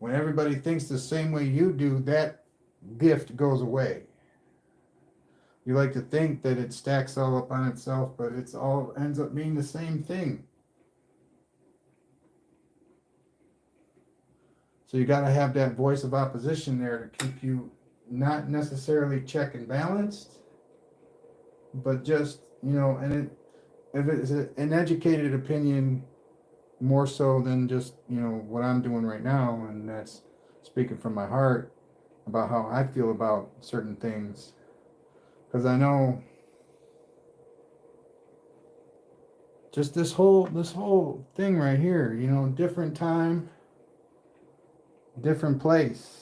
When everybody thinks the same way you do, that gift goes away. You like to think that it stacks all up on itself, but it's all ends up being the same thing. So you got to have that voice of opposition there to keep you not necessarily check and balanced, but just, if it's an educated opinion more so than just, what I'm doing right now, and that's speaking from my heart about how I feel about certain things. Because I know just this whole thing right here, different time, different place.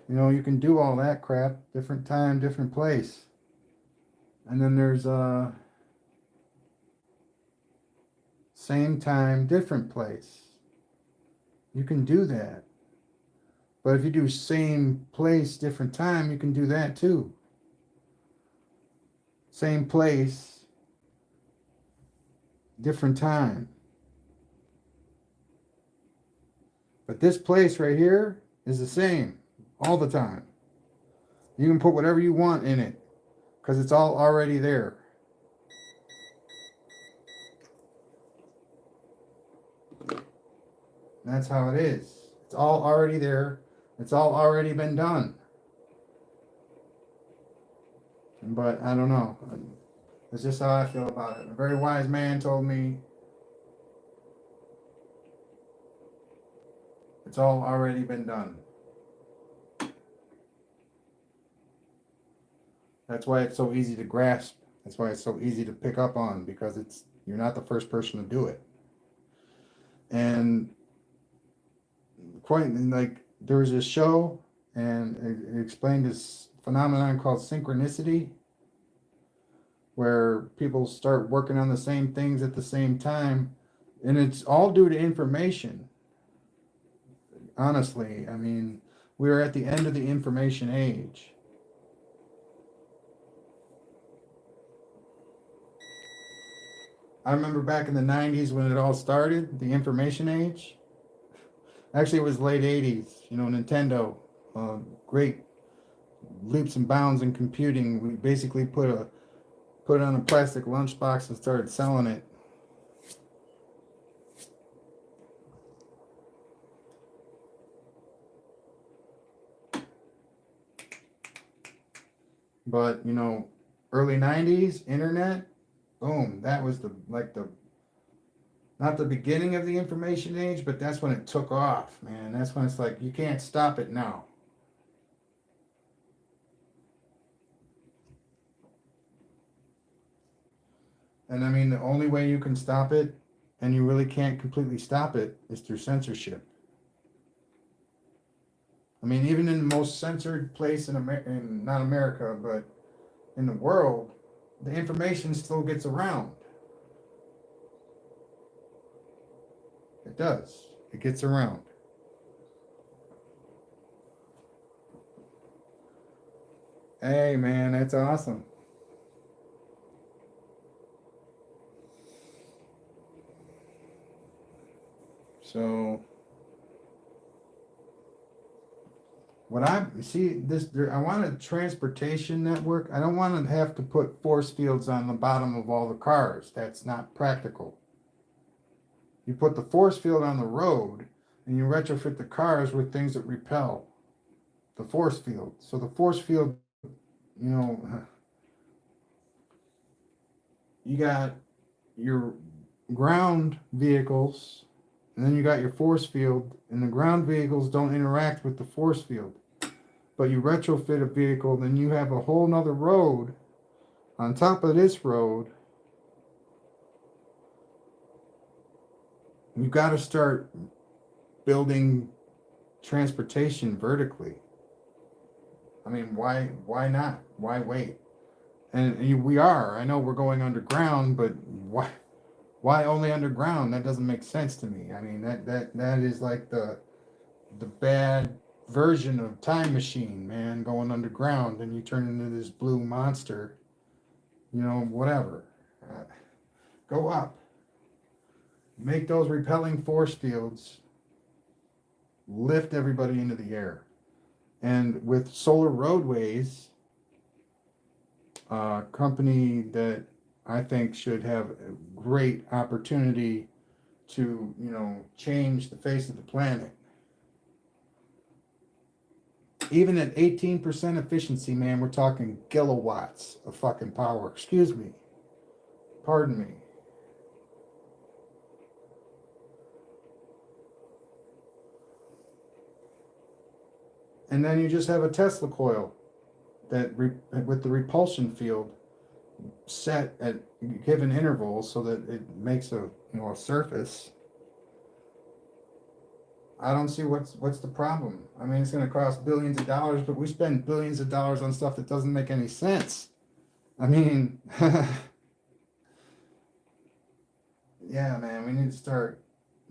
You can do all that crap, different time, different place. And then there's same time, different place. You can do that. But if you do same place, different time, you can do that too. Same place, different time. But this place right here is the same all the time. You can put whatever you want in it because it's all already there. That's how it is. It's all already there. It's all already been done. But I don't know. That's just how I feel about it. A very wise man told me it's all already been done. That's why it's so easy to grasp. That's why it's so easy to pick up on, because you're not the first person to do it. And there was a show, and it explained this phenomenon called synchronicity, where people start working on the same things at the same time, and it's all due to information. Honestly, we are at the end of the information age. I remember back in the 90s when it all started, the information age. Actually, it was late 80s. Nintendo, great leaps and bounds in computing. We basically put it on a plastic lunchbox and started selling it. But early 90s, internet, boom. That was not the beginning of the information age, but that's when it took off, man. That's when it's like, you can't stop it now. And I mean, the only way you can stop it, and you really can't completely stop it, is through censorship. I mean, even in the most censored place in not America, but in the world, the information still gets around. It does. It gets around. Hey, man, that's awesome. So, what I see this, I want a transportation network. I don't want to have to put force fields on the bottom of all the cars. That's not practical. You put the force field on the road, and you retrofit the cars with things that repel the force field. So the force field, you know, you got your ground vehicles, and then you got your force field, and the ground vehicles don't interact with the force field. But you retrofit a vehicle, then you have a whole nother road on top of this road. You've got to start building transportation vertically. I mean, why not? Why wait? And we are. I know we're going underground, but why only underground? That doesn't make sense to me. I mean, that is like the bad version of Time Machine, man, going underground, and you turn into this blue monster. You know, whatever. Go up. Make those repelling force fields lift everybody into the air. And with solar roadways, a company that I think should have a great opportunity to, change the face of the planet. Even at 18% efficiency, man, we're talking kilowatts of fucking power. Excuse me. Pardon me. And then you just have a Tesla coil that with the repulsion field set at given intervals so that it makes a surface. I don't see what's the problem. I mean, it's going to cost billions of dollars, but we spend billions of dollars on stuff that doesn't make any sense. I mean, yeah, man, we need to start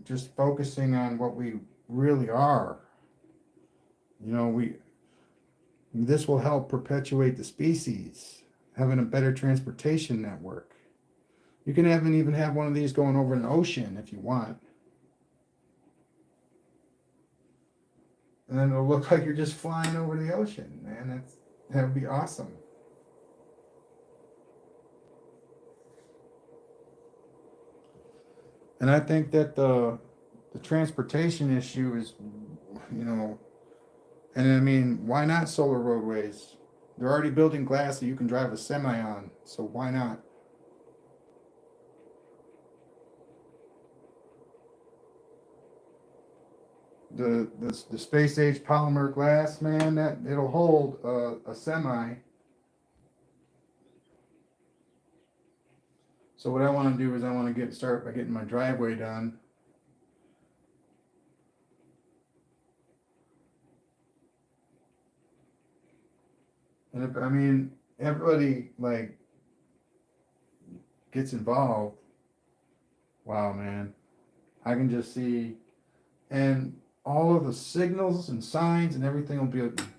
just focusing on what we really are. This will help perpetuate the species, having a better transportation network. You can even have one of these going over an ocean if you want. And then it'll look like you're just flying over the ocean, man. That would be awesome. And I think that the transportation issue is, and I mean, why not solar roadways? They're already building glass that you can drive a semi on, so why not? The space age polymer glass, man, that it'll hold a semi. So what I want to do is I want to start by getting my driveway done. And if, I mean, everybody like gets involved, wow, man, I can just see, and all of the signals and signs and everything will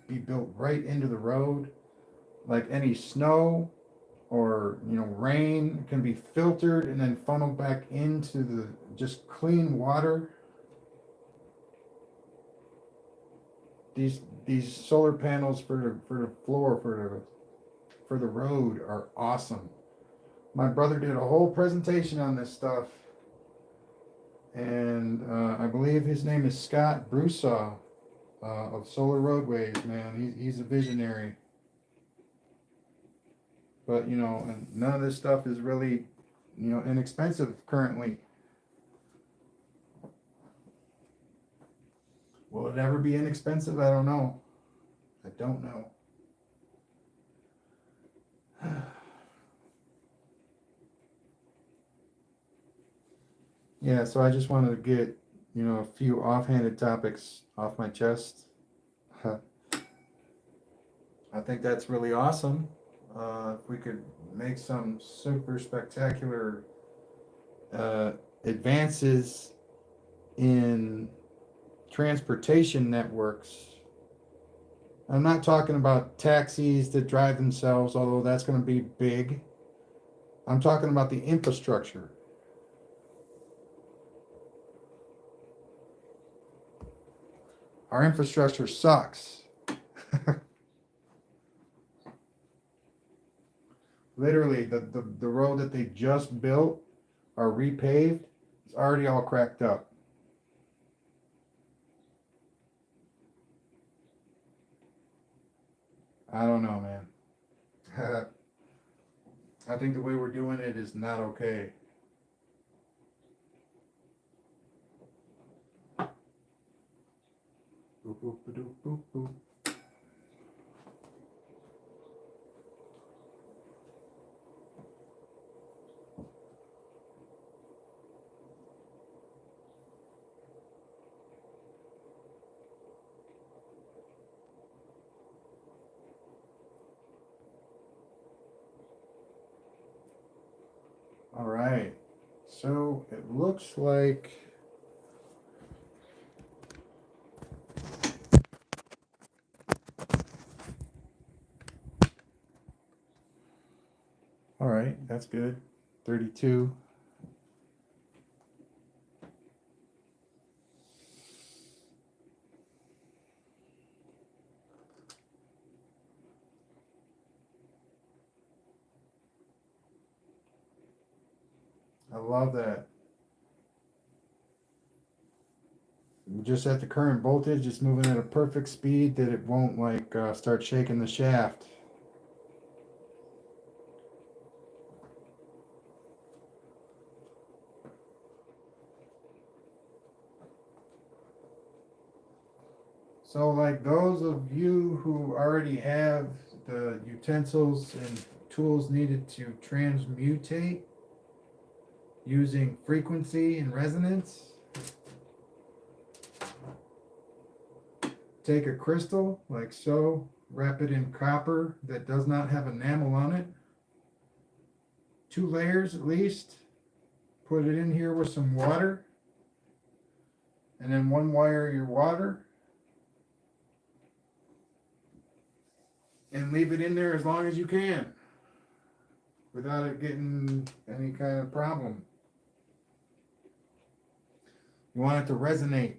be built right into the road. Like any snow or rain can be filtered and then funneled back into the just clean water. These solar panels for the floor for the road are awesome. My brother did a whole presentation on this stuff, and I believe his name is Scott Brusaw of Solar Roadways. Man, he's a visionary. But and none of this stuff is really inexpensive currently. Will it ever be inexpensive? I don't know. I don't know. Yeah, so I just wanted to get, a few offhanded topics off my chest. I think that's really awesome. If we could make some super spectacular uh, advances in transportation networks. I'm not talking about taxis that drive themselves, although that's going to be big. I'm talking about the infrastructure. Our infrastructure sucks. Literally, the road that they just built or repaved is already all cracked up. I don't know, man. I think the way we're doing it is not okay. Boop, boop, boop, boop, boop. All right. So it looks like all right, that's good. 32. I love that. Just at the current voltage, it's moving at a perfect speed that it won't like start shaking the shaft. So like those of you who already have the utensils and tools needed to transmutate using frequency and resonance, take a crystal like so, wrap it in copper that does not have enamel on it, 2 layers at least, put it in here with some water, and then one wire your water, and leave it in there as long as you can without it getting any kind of problem. You want it to resonate.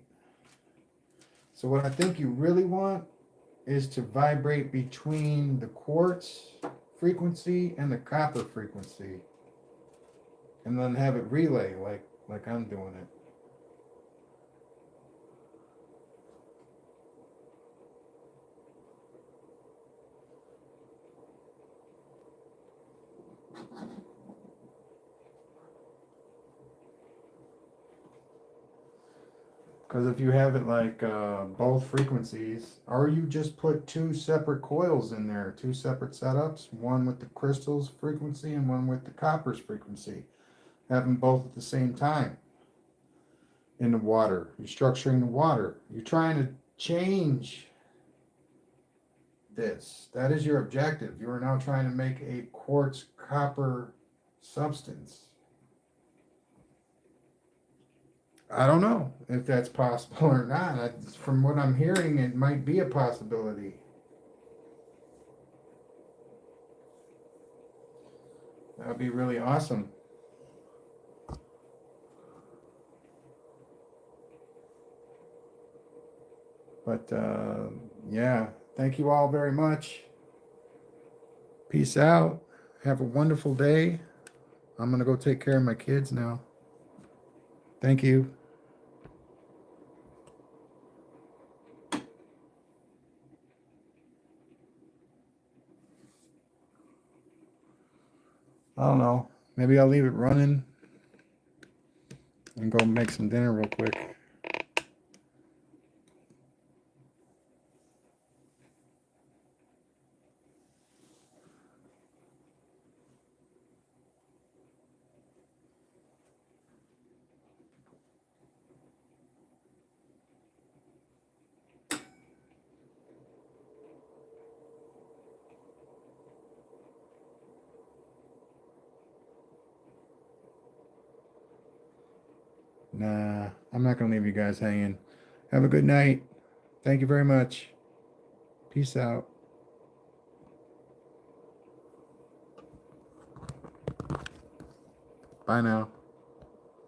So what I think you really want is to vibrate between the quartz frequency and the copper frequency, and then have it relay like I'm doing it. Because if you have it like both frequencies, or you just put 2 separate coils in there, 2 separate setups, one with the crystals frequency and one with the copper's frequency, have them both at the same time in the water. You're structuring the water. You're trying to change this. That is your objective. You are now trying to make a quartz copper substance. I don't know if that's possible or not. From what I'm hearing, it might be a possibility. That would be really awesome. But yeah, thank you all very much. Peace out. Have a wonderful day. I'm going to go take care of my kids now. Thank you. I don't know. Maybe I'll leave it running and go make some dinner real quick. I'm not going to leave you guys hanging. Have a good night. Thank you very much. Peace out. Bye now.